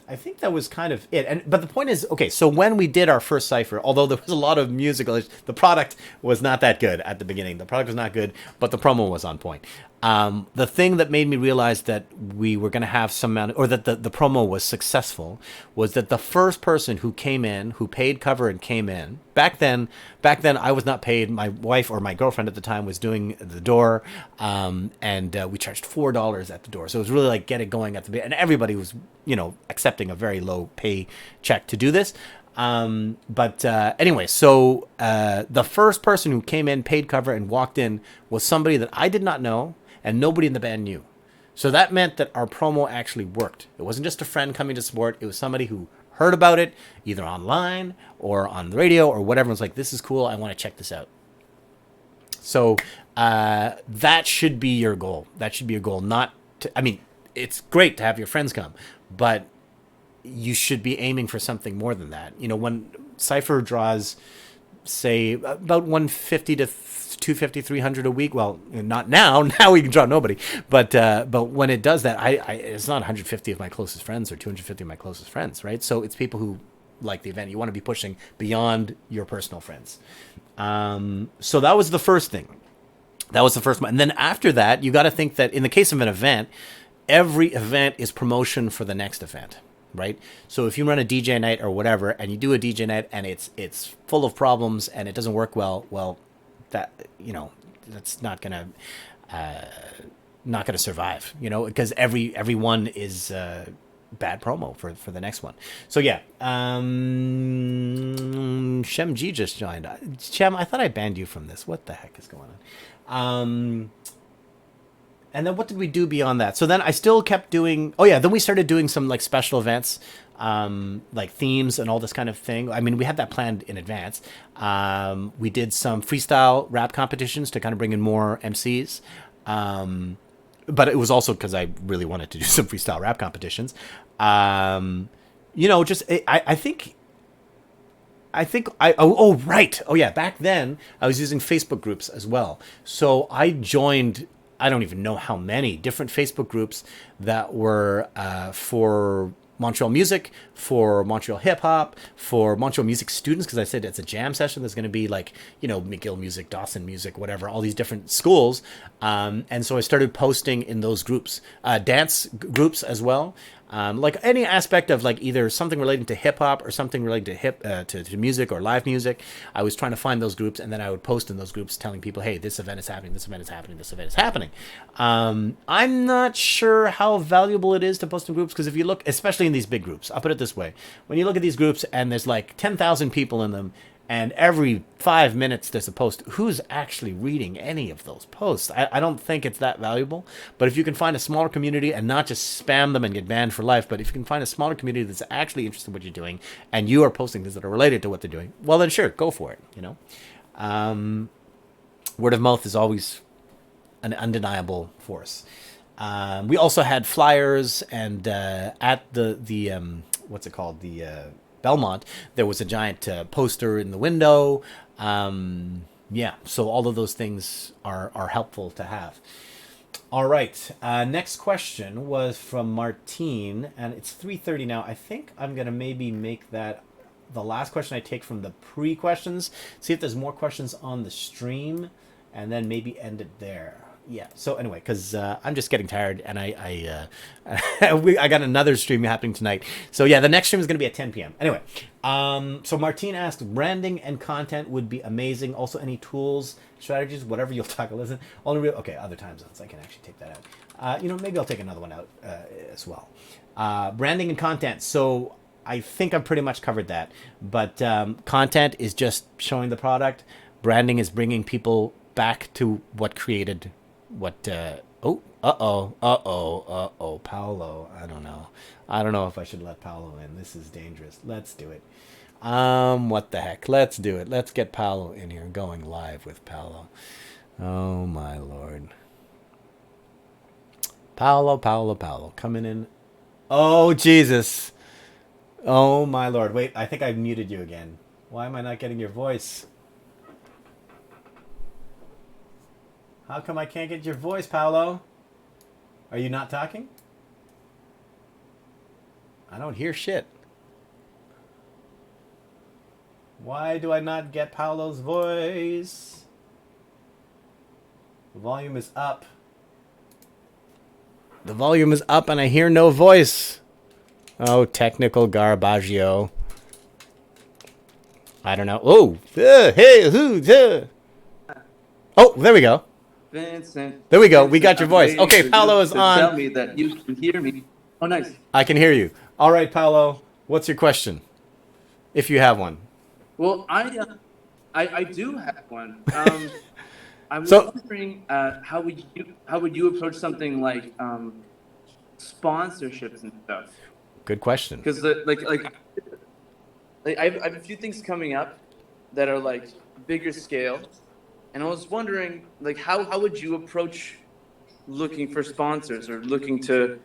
I think that was kind of it. But the point is, okay, so when we did our first cipher, although there was a lot of musical, the product was not that good at the beginning. The product was not good, but the promo was on point. The thing that made me realize that we were going to have some amount, or that the promo was successful, was that the first person who came in, who paid cover and came in, back then I was not paid. My wife, or my girlfriend at the time, was doing the door, and we charged $4 at the door. So it was really like get it going at the beginning, and everybody was, accepting a very low pay check to do this. Anyway, so the first person who came in, paid cover, and walked in was somebody that I did not know, and nobody in the band knew. So that meant that our promo actually worked. It wasn't just a friend coming to support. It was somebody who heard about it, either online or on the radio or whatever. It was like, this is cool. I want to check this out. So that should be your goal. That should be your goal. It's great to have your friends come, but you should be aiming for something more than that. When Cypher draws, say, about 150 to 250, 300 a week. Well, not now. Now we can draw nobody. But when it does that, it's not 150 of my closest friends or 250 of my closest friends, right? So it's people who like the event. You want to be pushing beyond your personal friends. So that was the first thing. That was the first one. And then after that, you got to think that in the case of an event, every event is promotion for the next event. Right? So if you run a DJ night or whatever, and you do a DJ night and it's full of problems and it doesn't work well, that, that's not gonna survive, because every one is bad promo for the next one. So yeah, Shem G just joined. Shem, I thought I banned you from this. What the heck is going on? And then what did we do beyond that? So then I still kept doing... Oh, yeah. Then we started doing some like special events, like themes and all this kind of thing. I mean, we had that planned in advance. We did some freestyle rap competitions to kind of bring in more MCs. But it was also because I really wanted to do some freestyle rap competitions. I think... right. Oh, yeah. Back then, I was using Facebook groups as well. So I joined... I don't even know how many different Facebook groups that were for Montreal music, for Montreal hip hop, for Montreal music students, because I said it's a jam session. There's going to be like, McGill music, Dawson music, whatever, all these different schools. And so I started posting in those groups, dance groups as well. Like any aspect of like either something relating to hip hop or something related to music or live music. I was trying to find those groups, and then I would post in those groups telling people, hey, this event is happening, this event is happening, this event is happening. I'm not sure how valuable it is to post in groups, because if you look, especially in these big groups, I'll put it this way. When you look at these groups and there's like 10,000 people in them, and every 5 minutes there's a post, who's actually reading any of those posts? I don't think it's that valuable. But if you can find a smaller community and not just spam them and get banned for life, but if you can find a smaller community that's actually interested in what you're doing and you are posting things that are related to what they're doing, well then sure, go for it. Word of mouth is always an undeniable force. We also had flyers, and at the what's it called, the Belmont, there was a giant poster in the window. So all of those things are helpful to have. All right, next question was from Martine, and it's 3:30 now. I think I'm gonna maybe make that the last question I take from the pre-questions. See if there's more questions on the stream, and then maybe end it there. Yeah. So anyway, because I'm just getting tired, and I got another stream happening tonight. So yeah, the next stream is going to be at 10 p.m. Anyway, so Martine asked, branding and content would be amazing. Also, any tools, strategies, whatever you'll talk. Listen, okay, other time zones. I can actually take that out. Maybe I'll take another one out as well. Branding and content. So I think I've pretty much covered that. But content is just showing the product. Branding is bringing people back to what created what. Paolo. I don't know. I don't know if I should let Paolo in. This is dangerous. Let's do it. What the heck? Let's do it. Let's get Paolo in here. Going live with Paolo. Oh my lord. Paolo, coming in. Oh Jesus. Oh my lord. Wait, I think I muted you again. Why am I not getting your voice? How come I can't get your voice, Paolo? Are you not talking? I don't hear shit. Why do I not get Paolo's voice? The volume is up. The volume is up and I hear no voice. Oh, technical garbaggio. I don't know. Oh, hey, who? Oh, there we go.
Vincent.
There we go. We got your voice. Okay, Paolo is on.
Tell me that you can hear me. Oh, nice.
I can hear you. All right, Paolo. What's your question? If you have one.
Well, I do have one. I was
So-
wondering how would you approach something like sponsorships and stuff?
Good question.
Because I have a few things coming up that are like bigger scale, and I was wondering like how would you approach looking for sponsors or looking to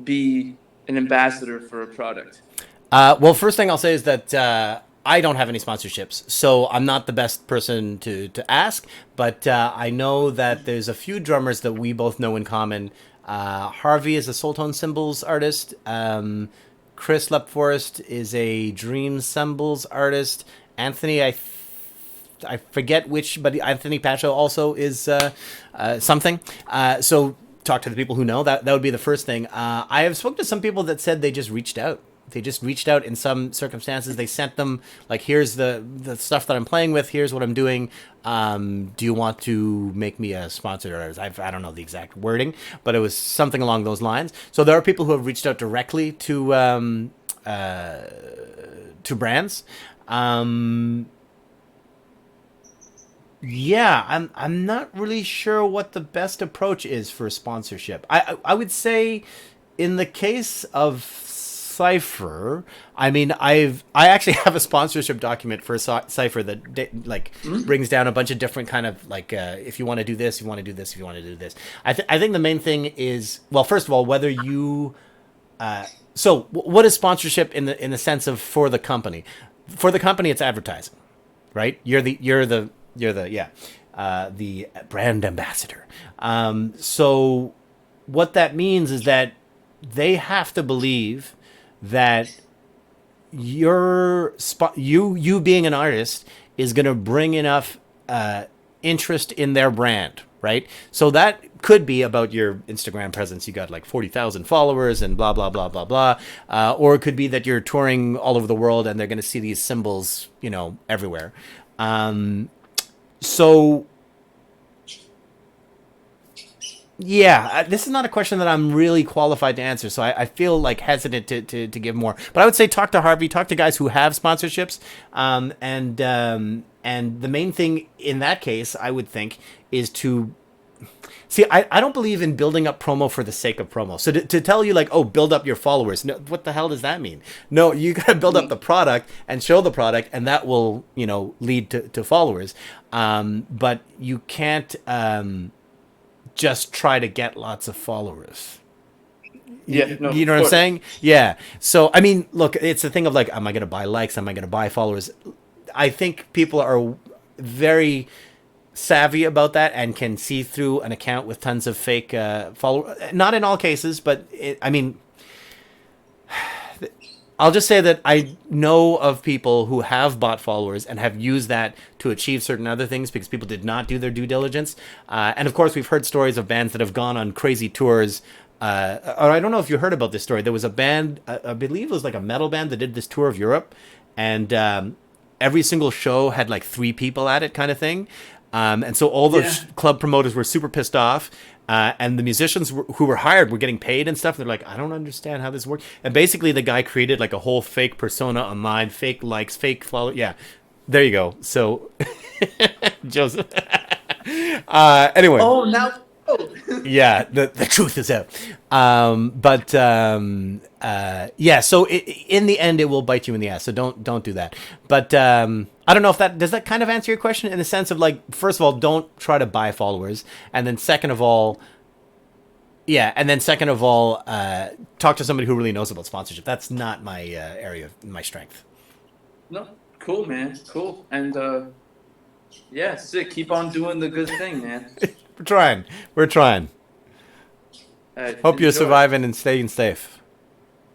be an ambassador for a product?
Well, first thing I'll say is that I don't have any sponsorships, so I'm not the best person to ask. But I know that there's a few drummers that we both know in common. Harvey is a Soul Tone Cymbals artist. Chris Lepforest is a Dream Cymbals artist. Anthony, I forget which, but Anthony Pacho also is something. So talk to the people who know. That would be the first thing. I have spoken to some people that said they just reached out. They just reached out in some circumstances. They sent them like, here's the stuff that I'm playing with. Here's what I'm doing. Do you want to make me a sponsor? I don't know the exact wording, but it was something along those lines. So there are people who have reached out directly to brands. Yeah, I'm not really sure what the best approach is for sponsorship. I would say in the case of Cypher, I mean, I actually have a sponsorship document for Cypher that brings down a bunch of different kind of like if you want to do this, you want to do this, if you want to do this. I think the main thing is, well, first of all, whether you so what is sponsorship in the sense of for the company? For the company, it's advertising, right? You're the brand ambassador. So what that means is that they have to believe that you being an artist is going to bring enough interest in their brand, right? So that could be about your Instagram presence. You got like 40,000 followers and blah, blah, blah, blah, blah. Or it could be that you're touring all over the world and they're going to see these symbols, everywhere. So yeah, this is not a question that I'm really qualified to answer, so I feel like hesitant to give more. But I would say talk to Harvey, talk to guys who have sponsorships, and the main thing in that case, I would think, is to see. I don't believe in building up promo for the sake of promo. So to tell you like, oh, build up your followers. No, what the hell does that mean? No, you got to build up the product and show the product, and that will lead to followers. But you can't. Just try to get lots of followers.
Yeah, no,
you know what I'm saying? Yeah. So, I mean, look, it's a thing of like, am I going to buy likes? Am I going to buy followers? I think people are very savvy about that and can see through an account with tons of fake followers. Not in all cases, but I'll just say that I know of people who have bought followers and have used that to achieve certain other things because people did not do their due diligence. And of course, we've heard stories of bands that have gone on crazy tours. Or I don't know if you heard about this story. There was a band, I believe it was like a metal band that did this tour of Europe. And every single show had like 3 people at it kind of thing. And so all the
Yeah.
club promoters were super pissed off. And the musicians who were hired were getting paid and stuff. They're like, I don't understand how this works. And basically, the guy created like a whole fake persona online, fake likes, fake follow. Yeah, there you go. So, Joseph. Anyway.
Oh, now. Oh.
Yeah, the truth is out. Yeah. So in the end, it will bite you in the ass. So don't do that. But I don't know if that does that kind of answer your question in the sense of like, first of all, don't try to buy followers, and then second of all, talk to somebody who really knows about sponsorship. That's not my area of my strength.
No, cool, man. Cool. And yeah, sick. Keep on doing the good thing, man.
We're trying. Hope you're
Enjoy.
surviving and staying safe.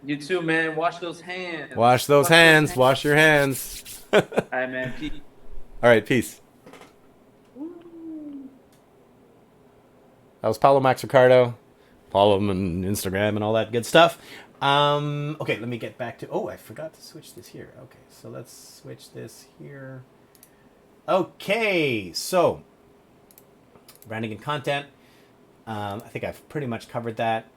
You too, man. Wash those hands.
Wash those hands. Wash your hands.
All right, man. Peace.
All right, peace. That was Paulo Max Ricardo. Follow him on Instagram and all that good stuff. Okay, let me get back to... Oh, I forgot to switch this here. Okay, so let's switch this here. Okay, so... branding and content. I think I've pretty much covered that.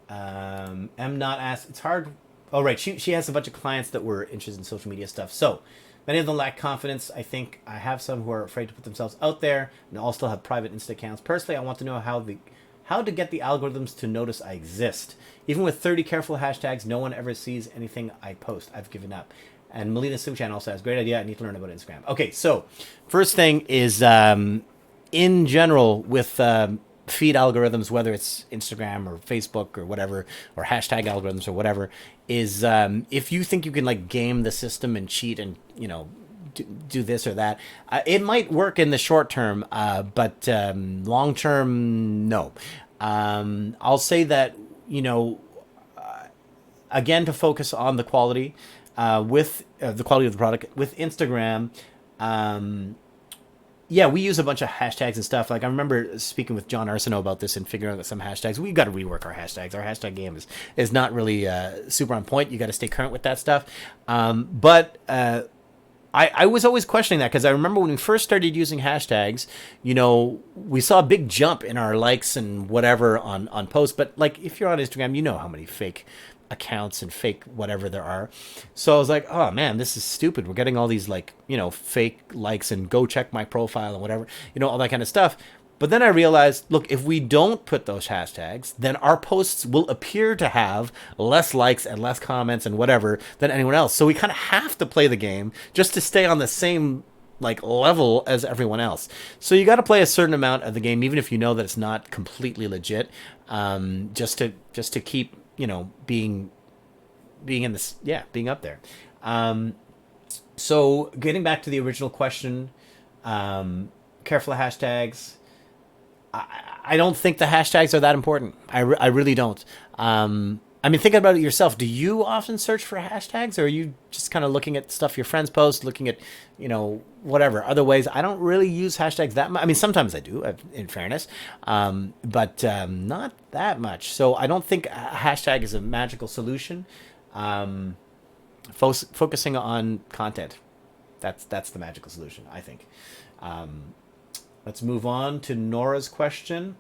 M not asked... It's hard... Oh, right. She has a bunch of clients that were interested in social media stuff. So, many of them lack confidence. I think I have some who are afraid to put themselves out there and all still have private Insta accounts. Personally, I want to know how to get the algorithms to notice I exist. Even with 30 careful hashtags, no one ever sees anything I post. I've given up. And Melina Suchan also has great idea. I need to learn about Instagram. Okay, so first thing is in general with feed algorithms, whether it's Instagram or Facebook or whatever, or hashtag algorithms or whatever, is if you think you can like game the system and cheat and, you know, do this or that, it might work in the short term, but long term, no. I'll say that, you know, again, to focus on the quality with the quality of the product with Instagram. Yeah, we use a bunch of hashtags and stuff. Like I remember speaking with John Arsenault about this and figuring out some hashtags. We've got to rework our hashtags. Our hashtag game is not really super on point. You got to stay current with that stuff. But I was always questioning that because I remember when we first started using hashtags, you know, we saw a big jump in our likes and whatever on posts. But like if you're on Instagram, you know how many fake accounts and fake whatever there are. So I was like, oh man, this is stupid. We're getting all these like, you know, fake likes and go check my profile and whatever, you know, all that kind of stuff. But then I realized, look, if we don't put those hashtags, then our posts will appear to have less likes and less comments and whatever than anyone else. So we kind of have to play the game just to stay on the same like level as everyone else. So you got to play a certain amount of the game, even if you know that it's not completely legit, just to keep, you know, being in this, being up there. So getting back to the original question, careful of hashtags. I don't think the hashtags are that important. I really don't. I mean, think about it yourself. Do you often search for hashtags, or are you just kind of looking at stuff your friends post, looking at, you know, whatever other ways? I don't really use hashtags that much. I mean, sometimes I do, in fairness, but not that much. So I don't think a hashtag is a magical solution. Focusing on content, that's the magical solution, I think. Let's move on to Nora's question.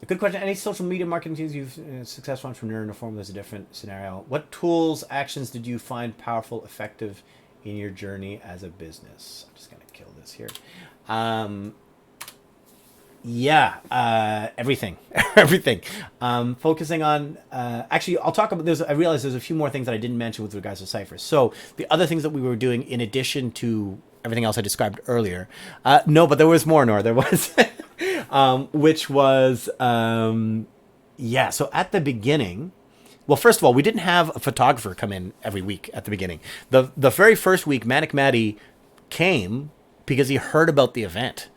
A good question. Any social media marketing tools you've successful entrepreneur in a form that's a different scenario? What tools, actions did you find powerful, effective in your journey as a business? I'm just gonna kill this here. Everything, everything. Focusing on. Actually, I'll talk about. I realized there's a few more things that I didn't mention with regards to Cypher. So the other things that we were doing in addition to everything else I described earlier. No, but there was more, Nora. There was. Which was, so at the beginning, well, first of all, we didn't have a photographer come in every week at the beginning. The very first week, Manic Maddie came because he heard about the event,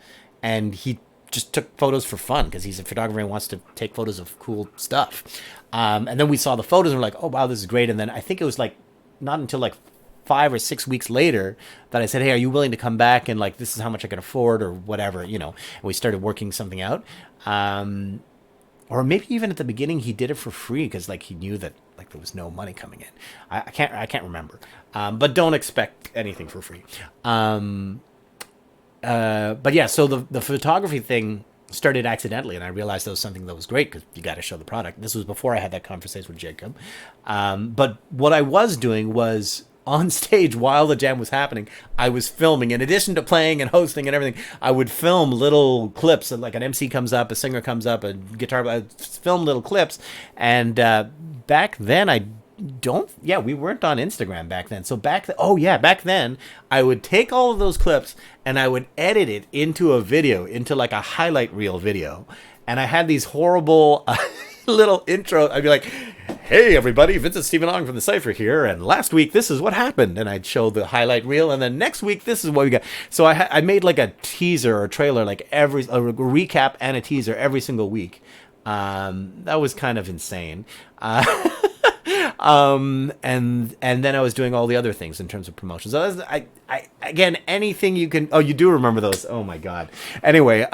and he just took photos for fun because he's a photographer and wants to take photos of cool stuff. And then we saw the photos and we're like, oh, wow, this is great. And then I think it was like not until like 5 or 6 weeks later that I said, hey, are you willing to come back? And like, this is how much I can afford or whatever, you know, and we started working something out. Or maybe even at the beginning, he did it for free because like he knew that like there was no money coming in. I can't remember. But don't expect anything for free. yeah, so the photography thing started accidentally, and I realized that was something that was great because you got to show the product. This was before I had that conversation with Jacob. But what I was doing was on stage while the jam was happening, I was filming. In addition to playing and hosting and everything, I would film little clips. Like an MC comes up, a singer comes up, a guitar. I'd film little clips. And back then, we weren't on Instagram back then. So back then, I would take all of those clips and I would edit it into a video, into like a highlight reel video. And I had these horrible little intro. I'd be like, hey everybody, Vincent Stephen Long from the Cypher here, and last week this is what happened, and I'd show the highlight reel, and then next week this is what we got. So I made like a teaser or trailer, like a recap and a teaser every single week. That was kind of insane. And then I was doing all the other things in terms of promotions. So again, anything you can. Oh, you do remember those? Oh my god. Anyway,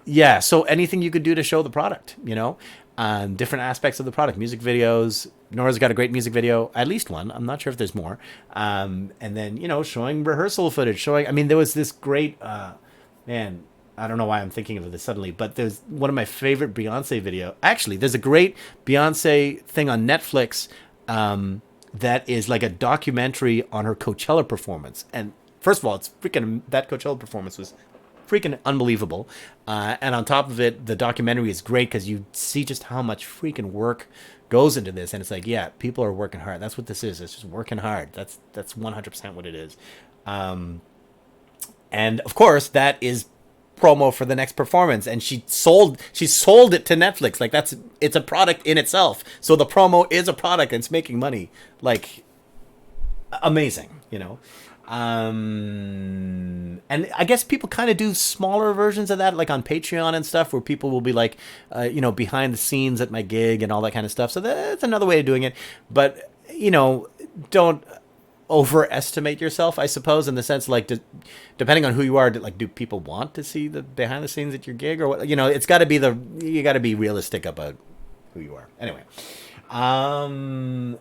yeah. So anything you could do to show the product, different aspects of the product, music videos. Nora's got a great music video, at least one. I'm not sure if there's more. And then showing rehearsal footage, I mean, there was this great man. I don't know why I'm thinking of this suddenly, but there's one of my favorite Beyonce video. Actually, there's a great Beyonce thing on Netflix that is like a documentary on her Coachella performance. And first of all, that Coachella performance was freaking unbelievable. And on top of it, the documentary is great because you see just how much freaking work goes into this. And it's like, yeah, people are working hard. That's what this is. It's just working hard. That's 100% what it is. And of course, that is promo for the next performance, and she sold it to Netflix. Like it's a product in itself. So the promo is a product and it's making money. Like amazing, and I guess people kind of do smaller versions of that, like on Patreon and stuff, where people will be like, behind the scenes at my gig and all that kind of stuff. So that's another way of doing it. But don't overestimate yourself, I suppose, in the sense like depending on who you are, do people want to see the behind the scenes at your gig or what? It's got to be you got to be realistic about who you are. Anyway, my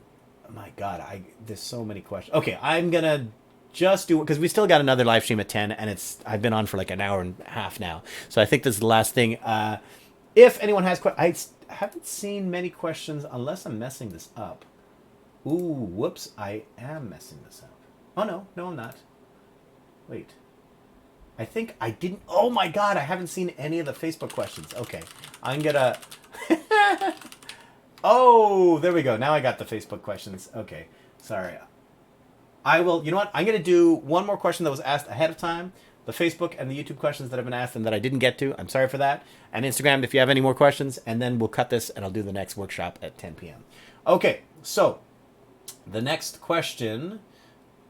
God, there's so many questions. Okay, I'm gonna just do, because we still got another live stream at 10, and I've been on for like an hour and a half now, so I think this is the last thing. If anyone has questions, I haven't seen many questions unless I'm messing this up. Ooh, whoops, I am messing this up. Oh, no, I'm not. Wait. I think I didn't. Oh, my God, I haven't seen any of the Facebook questions. Okay, I'm gonna... Oh, there we go. Now I got the Facebook questions. Okay, sorry. I will... You know what? I'm going to do one more question that was asked ahead of time. The Facebook and the YouTube questions that have been asked and that I didn't get to. I'm sorry for that. And Instagram, if you have any more questions. And then we'll cut this and I'll do the next workshop at 10 p.m. Okay, so... The next question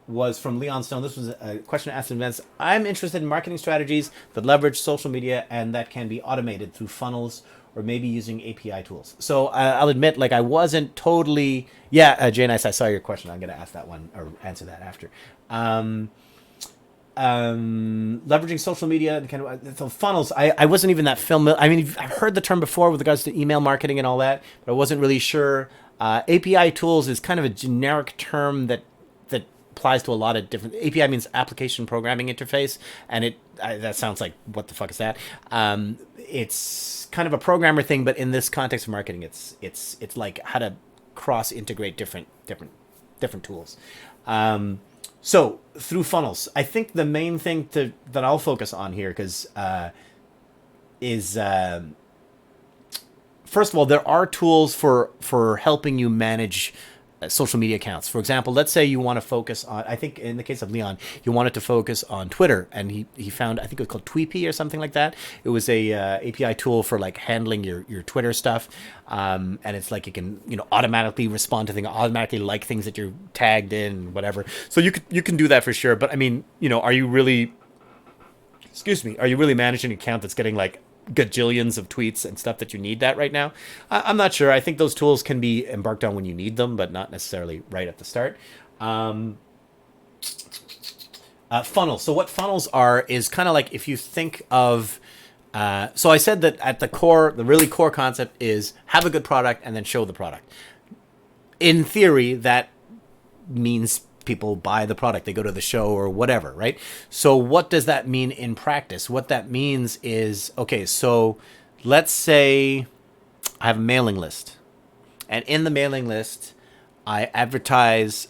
was from Leon Stone. This was a question asked in advance. I'm interested in marketing strategies that leverage social media and that can be automated through funnels or maybe using API tools. So I'll admit, I wasn't totally... Yeah, Jane, I saw your question. I'm going to ask that one or answer that after. Leveraging social media and kind of so funnels. I wasn't even that familiar. I mean, I've heard the term before with regards to email marketing and all that, but I wasn't really sure. API tools is kind of a generic term that applies to a lot of different. API means application programming interface, and that sounds like, what the fuck is that? It's kind of a programmer thing, but in this context of marketing, it's like how to cross integrate different tools. So through funnels, I think the main thing that I'll focus on here is first of all, there are tools for helping you manage social media accounts. For example, let's say you want to focus on, I think in the case of Leon, you wanted to focus on Twitter, and he found, I think it was called Tweepy or something like that. It was a API tool for like handling your Twitter stuff, and it's like you can automatically respond to things, automatically like things that you're tagged in, whatever. So you can do that for sure. But I mean, are you really managing an account that's getting like gajillions of tweets and stuff that you need that right now? I'm not sure. I think those tools can be embarked on when you need them, but not necessarily right at the start. Funnels. So what funnels are is kind of like, if you think of, so I said that at the core, the really core concept is have a good product and then show the product. In theory, that means people buy the product, they go to the show or whatever, right? So what does that mean in practice? What that means is, okay, so let's say I have a mailing list, and in the mailing list, I advertise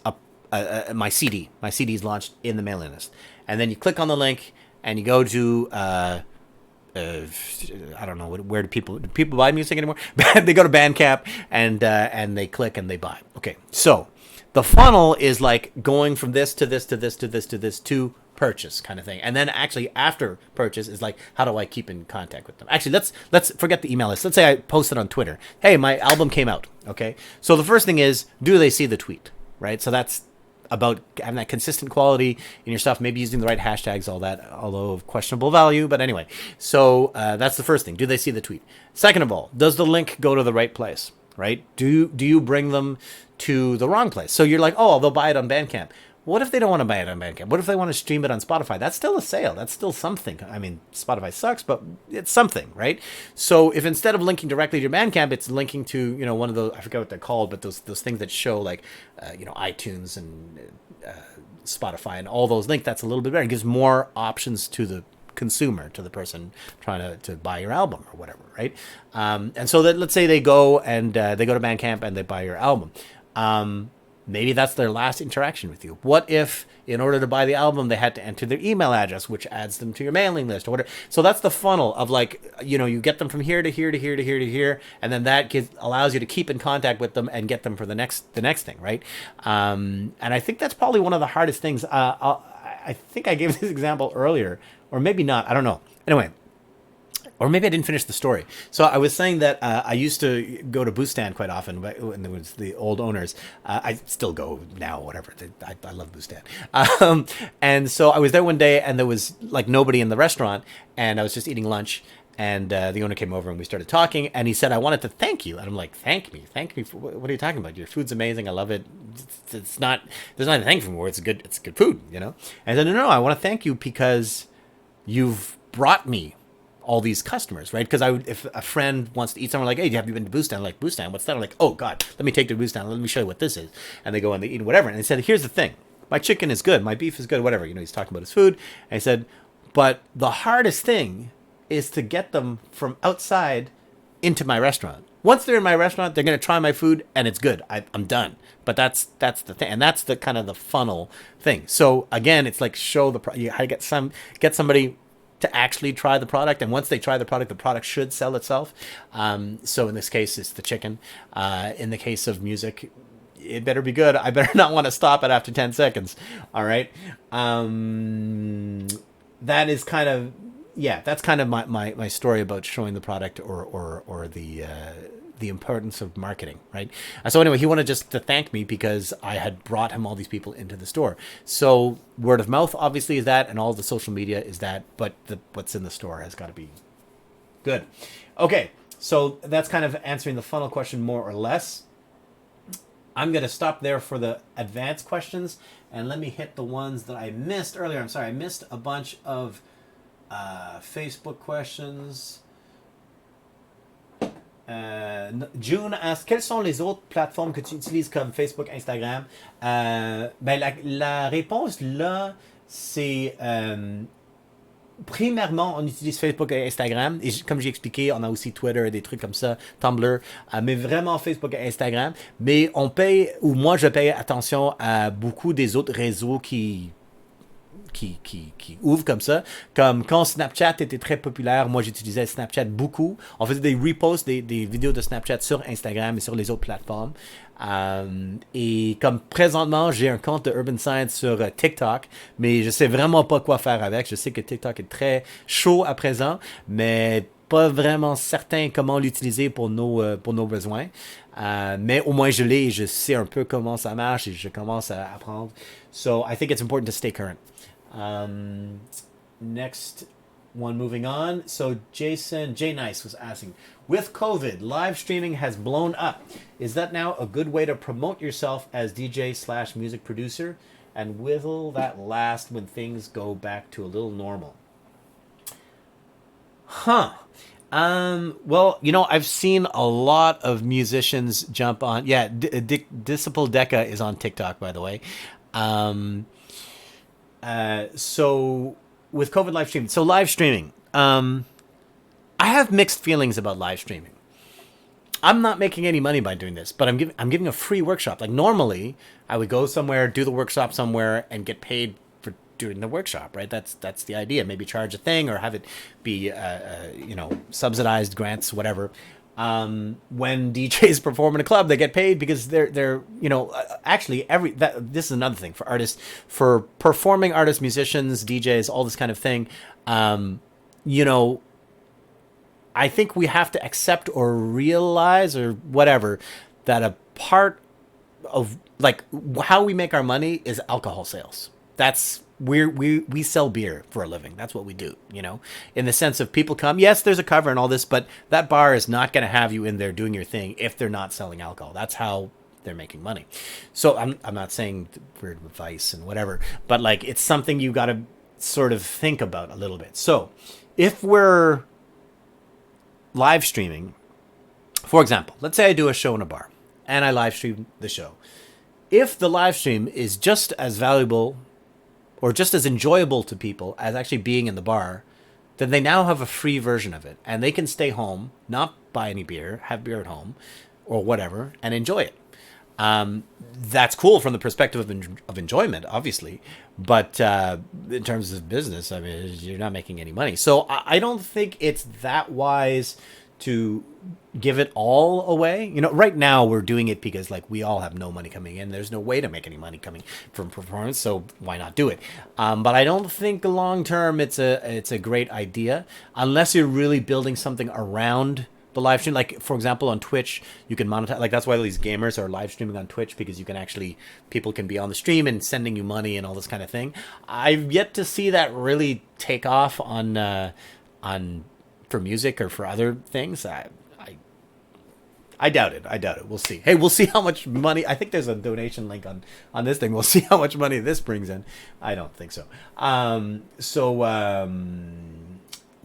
my CD. My CD is launched in the mailing list, and then you click on the link and you go to I don't know, where do people buy music anymore? They go to Bandcamp and they click and they buy. Okay, so the funnel is like going from this to this to this to this to this to purchase kind of thing, and then actually after purchase is like, how do I keep in contact with them? Actually, let's forget the email list. Let's say I posted on Twitter, hey, my album came out. Okay, so the first thing is, do they see the tweet, right? So that's about having that consistent quality in your stuff, maybe using the right hashtags, all that, although of questionable value. But anyway, so that's the first thing. Do they see the tweet? Second of all, does the link go to the right place, right? Do you bring them to the wrong place? So you're like, oh, they'll buy it on Bandcamp. What if they don't want to buy it on Bandcamp? What if they want to stream it on Spotify? That's still a sale. That's still something. I mean, Spotify sucks, but it's something, right? So if instead of linking directly to Bandcamp, it's linking to, one of those, I forget what they're called, but those things that show like, iTunes and Spotify and all those links, that's a little bit better. It gives more options to the consumer, to the person trying to buy your album or whatever, right? And so that, let's say they go to Bandcamp and they buy your album. Maybe that's their last interaction with you. What if, in order to buy the album, they had to enter their email address, which adds them to your mailing list or whatever? So that's the funnel of like, you get them from here to here to here to here to here, and then that allows you to keep in contact with them and get them for the next thing, right? And I think that's probably one of the hardest things. I think I gave this example earlier, or maybe not. I don't know. Anyway. Or maybe I didn't finish the story. So I was saying that I used to go to Bustan quite often when there was the old owners. I still go now, whatever. I love Bustan. And so I was there one day, and there was like nobody in the restaurant, and I was just eating lunch. And the owner came over and we started talking, and he said, I wanted to thank you. And I'm like, thank me for what are you talking about? Your food's amazing. I love it. It's not, there's nothing to thank you for. It's good food, And I said, no, I want to thank you because you've brought me all these customers, right? Because if a friend wants to eat somewhere, like, hey, have you been to Bustan? Like, Bustan, what's that? I'm like, oh God, let me take you to Bustan. Let me show you what this is. And they go and they eat whatever. And he said, here's the thing. My chicken is good. My beef is good, whatever. He's talking about his food. And he said, but the hardest thing is to get them from outside into my restaurant. Once they're in my restaurant, they're going to try my food and it's good. I'm done. But that's the thing. And that's the kind of the funnel thing. So again, it's like how to get somebody to actually try the product, and once they try the product should sell itself. So in this case, it's the chicken. In the case of music, it better be good. I better not want to stop it after 10 seconds. All right. That is kind of, that's kind of my story about showing the product or the importance of marketing, right? So anyway, he wanted just to thank me because I had brought him all these people into the store. So word of mouth obviously is that, and all the social media is that, but what's in the store has got to be good. Okay, so that's kind of answering the funnel question more or less. I'm going to stop there for the advanced questions, and let me hit the ones that I missed earlier. I'm sorry, I missed a bunch of Facebook questions. June asks, quelles sont les autres plateformes que tu utilises comme Facebook, Instagram? La réponse là, c'est premièrement, on utilise Facebook et Instagram. Et comme j'ai expliqué, on a aussi Twitter, des trucs comme ça, Tumblr, mais vraiment Facebook et Instagram. Mais moi je paye attention à beaucoup des autres réseaux qui ouvrent comme ça. Comme quand Snapchat était très populaire, moi j'utilisais Snapchat beaucoup. On faisait des reposts, des vidéos de Snapchat sur Instagram et sur les autres plateformes. Et comme présentement, j'ai un compte de Urban Science sur TikTok, mais je sais vraiment pas quoi faire avec. Je sais que TikTok est très chaud à présent, mais pas vraiment certain comment l'utiliser pour nos besoins. Mais au moins je l'ai et je sais un peu comment ça marche et je commence à apprendre. So I think it's important to stay current. Next one, moving on. So J Nice was asking, with COVID, live streaming has blown up. Is that now a good way to promote yourself as DJ/music producer? And will that last when things go back to a little normal? Well, I've seen a lot of musicians jump on. Yeah, Disciple Deca is on TikTok, by the way. So with COVID live streaming, so live streaming, I have mixed feelings about live streaming. I'm not making any money by doing this, but I'm giving a free workshop. Like normally, I would go somewhere, do the workshop somewhere, and get paid for doing the workshop. Right? That's the idea. Maybe charge a thing or have it be subsidized grants, whatever. When DJs perform in a club, they get paid because they're actually this is another thing for artists, for performing artists, musicians, DJs, all this kind of thing. I think we have to accept or realize or whatever that a part of like how we make our money is alcohol sales. That's we sell beer for a living. That's what we do, in the sense of people come. Yes, there's a cover and all this, but that bar is not going to have you in there doing your thing if they're not selling alcohol. That's how they're making money. So I'm not saying weird advice and whatever, but like it's something you got to sort of think about a little bit. So if we're live streaming, for example, let's say I do a show in a bar and I live stream the show. If the live stream is just as valuable or just as enjoyable to people as actually being in the bar, then they now have a free version of it and they can stay home, not buy any beer, have beer at home or whatever, and enjoy it. That's cool from the perspective of enjoyment, obviously, but in terms of business, I mean, you're not making any money. So I don't think it's that wise to give it all away. Right now we're doing it because like we all have no money coming in. There's no way to make any money coming from performance, so why not do it? But I don't think long term it's a great idea unless you're really building something around the live stream. Like for example on Twitch you can monetize, like that's why these gamers are live streaming on Twitch, because you can actually, people can be on the stream and sending you money and all this kind of thing. I've yet to see that really take off on for music or for other things. I doubt it. We'll see. Hey, we'll see how much money. I think there's a donation link on this thing. We'll see how much money this brings in. I don't think so.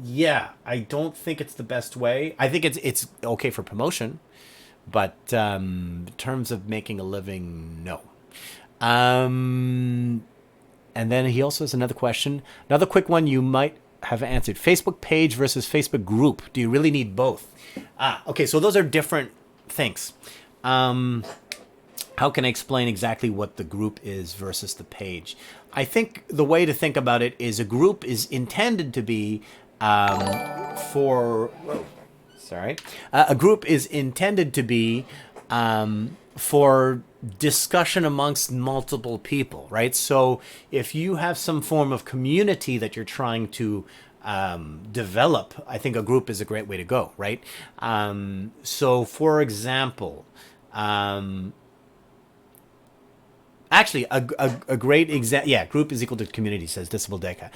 Yeah, I don't think it's the best way. I think it's okay for promotion, but in terms of making a living, no. And then he also has another question. Another quick one you might have answered. Facebook page versus Facebook group. Do you really need both? Okay, so those are different things. How can I explain exactly what the group is versus the page? I think the way to think about it is a group is intended to be a group is intended to be for discussion amongst multiple people, right? So if you have some form of community that you're trying to develop, I think a group is a great way to go, right? So for example, actually a great example, group is equal to community, says Disciple Deca.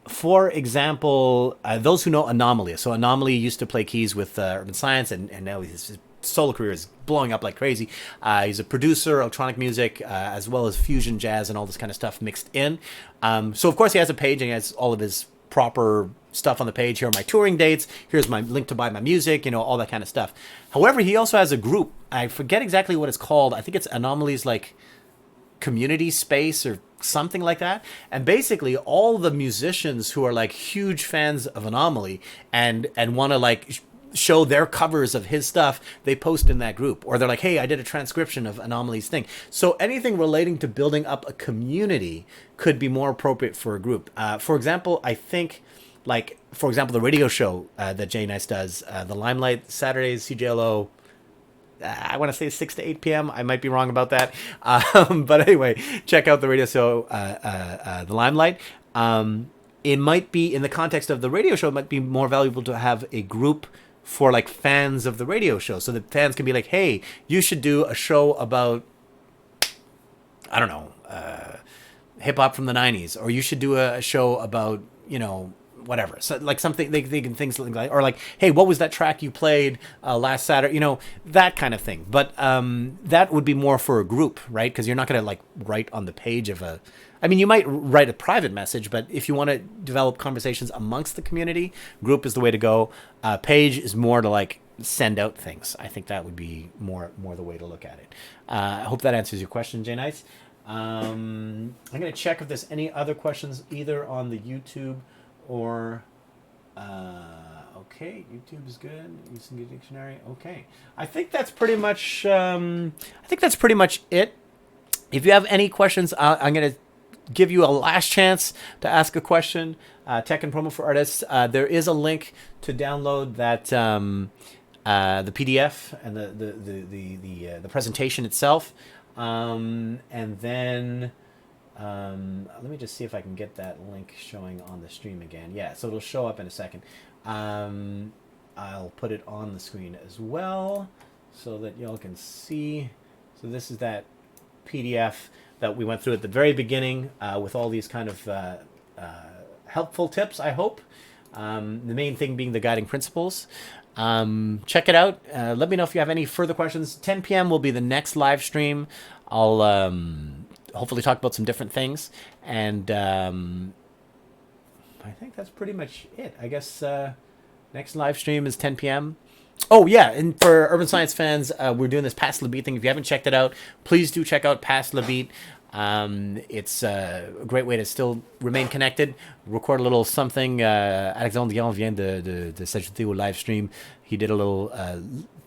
For example, those who know Anomaly. So Anomaly used to play keys with Urban Science, and now his solo career is blowing up like crazy. He's a producer, electronic music, as well as fusion jazz and all this kind of stuff mixed in. So of course he has a page and he has all of his proper stuff on the page. Here are my touring dates. Here's my link to buy my music, all that kind of stuff. However, he also has a group. I forget exactly what it's called. I think it's Anomaly's like community space or something like that. And basically all the musicians who are like huge fans of Anomaly and want to like show their covers of his stuff, they post in that group. Or they're like, hey, I did a transcription of Anomaly's thing. So anything relating to building up a community could be more appropriate for a group. For example, I think the radio show that Jay Nice does, the Limelight, Saturdays, CJLO, I want to say 6 to 8 p.m. I might be wrong about that. But anyway, check out the radio show, the Limelight. It might be, in the context of the radio show, it might be more valuable to have a group for like fans of the radio show. So that fans can be like, hey, you should do a show about, I don't know, hip hop from the 90s. Or you should do a show about, whatever. So like something they can things like, or like, hey, what was that track you played last Saturday? That kind of thing. But that would be more for a group, right? Because you're not going to like write on the page of you might write a private message, but if you want to develop conversations amongst the community, group is the way to go. Page is more to like send out things. I think that would be more the way to look at it. I hope that answers your question, Jay Nice. I'm going to check if there's any other questions either on the YouTube or... okay, YouTube is good. Using a dictionary. Okay, I think that's pretty much. It. If you have any questions, I'm gonna give you a last chance to ask a question. Tech and promo for artists. There is a link to download that the PDF and the presentation itself, and then. Let me just see if I can get that link showing on the stream again. Yeah, so it'll show up in a second. I'll put it on the screen as well so that y'all can see. So this is that PDF that we went through at the very beginning with all these kind of helpful tips, I hope. The main thing being the guiding principles. Check it out. Let me know if you have any further questions. 10 p.m. will be the next live stream. I'll hopefully talk about some different things. And I think that's pretty much it. I guess next live stream is 10 p.m. Oh, yeah, and for Urban Science fans, we're doing this Pass the Beat thing. If you haven't checked it out, please do check out Pass the Beat. It's a great way to still remain connected. Record a little something. Alexandre Dion vient de s'ajouter au live stream. He did a little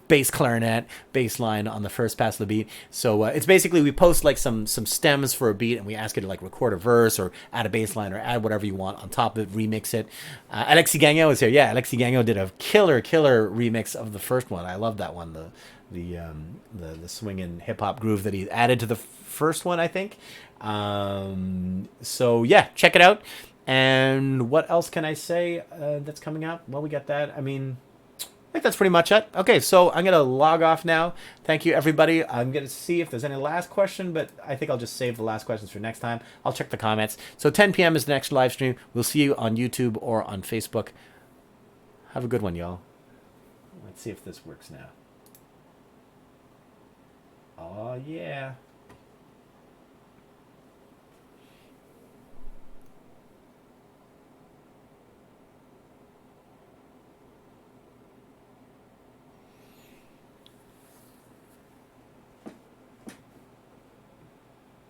bass clarinet, bass line on the first Pass the Beat. So it's basically we post like some stems for a beat, and we ask you to like record a verse or add a bass line or add whatever you want on top of it, remix it. Alexis Gagnon is here. Yeah, Alexis Gagnon did a killer remix of the first one. I love that one. The swinging hip hop groove that he added to the first one, I think. So yeah, check it out. And what else can I say that's coming out? Well, we got that. I mean, I think that's pretty much it. Okay, so I'm gonna log off now. Thank you, everybody. I'm gonna see if there's any last question, but I think I'll just save the last questions for next time. I'll check the comments. So 10 p.m. is the next live stream. We'll see you on YouTube or on Facebook. Have a good one, y'all. Let's see if this works now. Oh, yeah.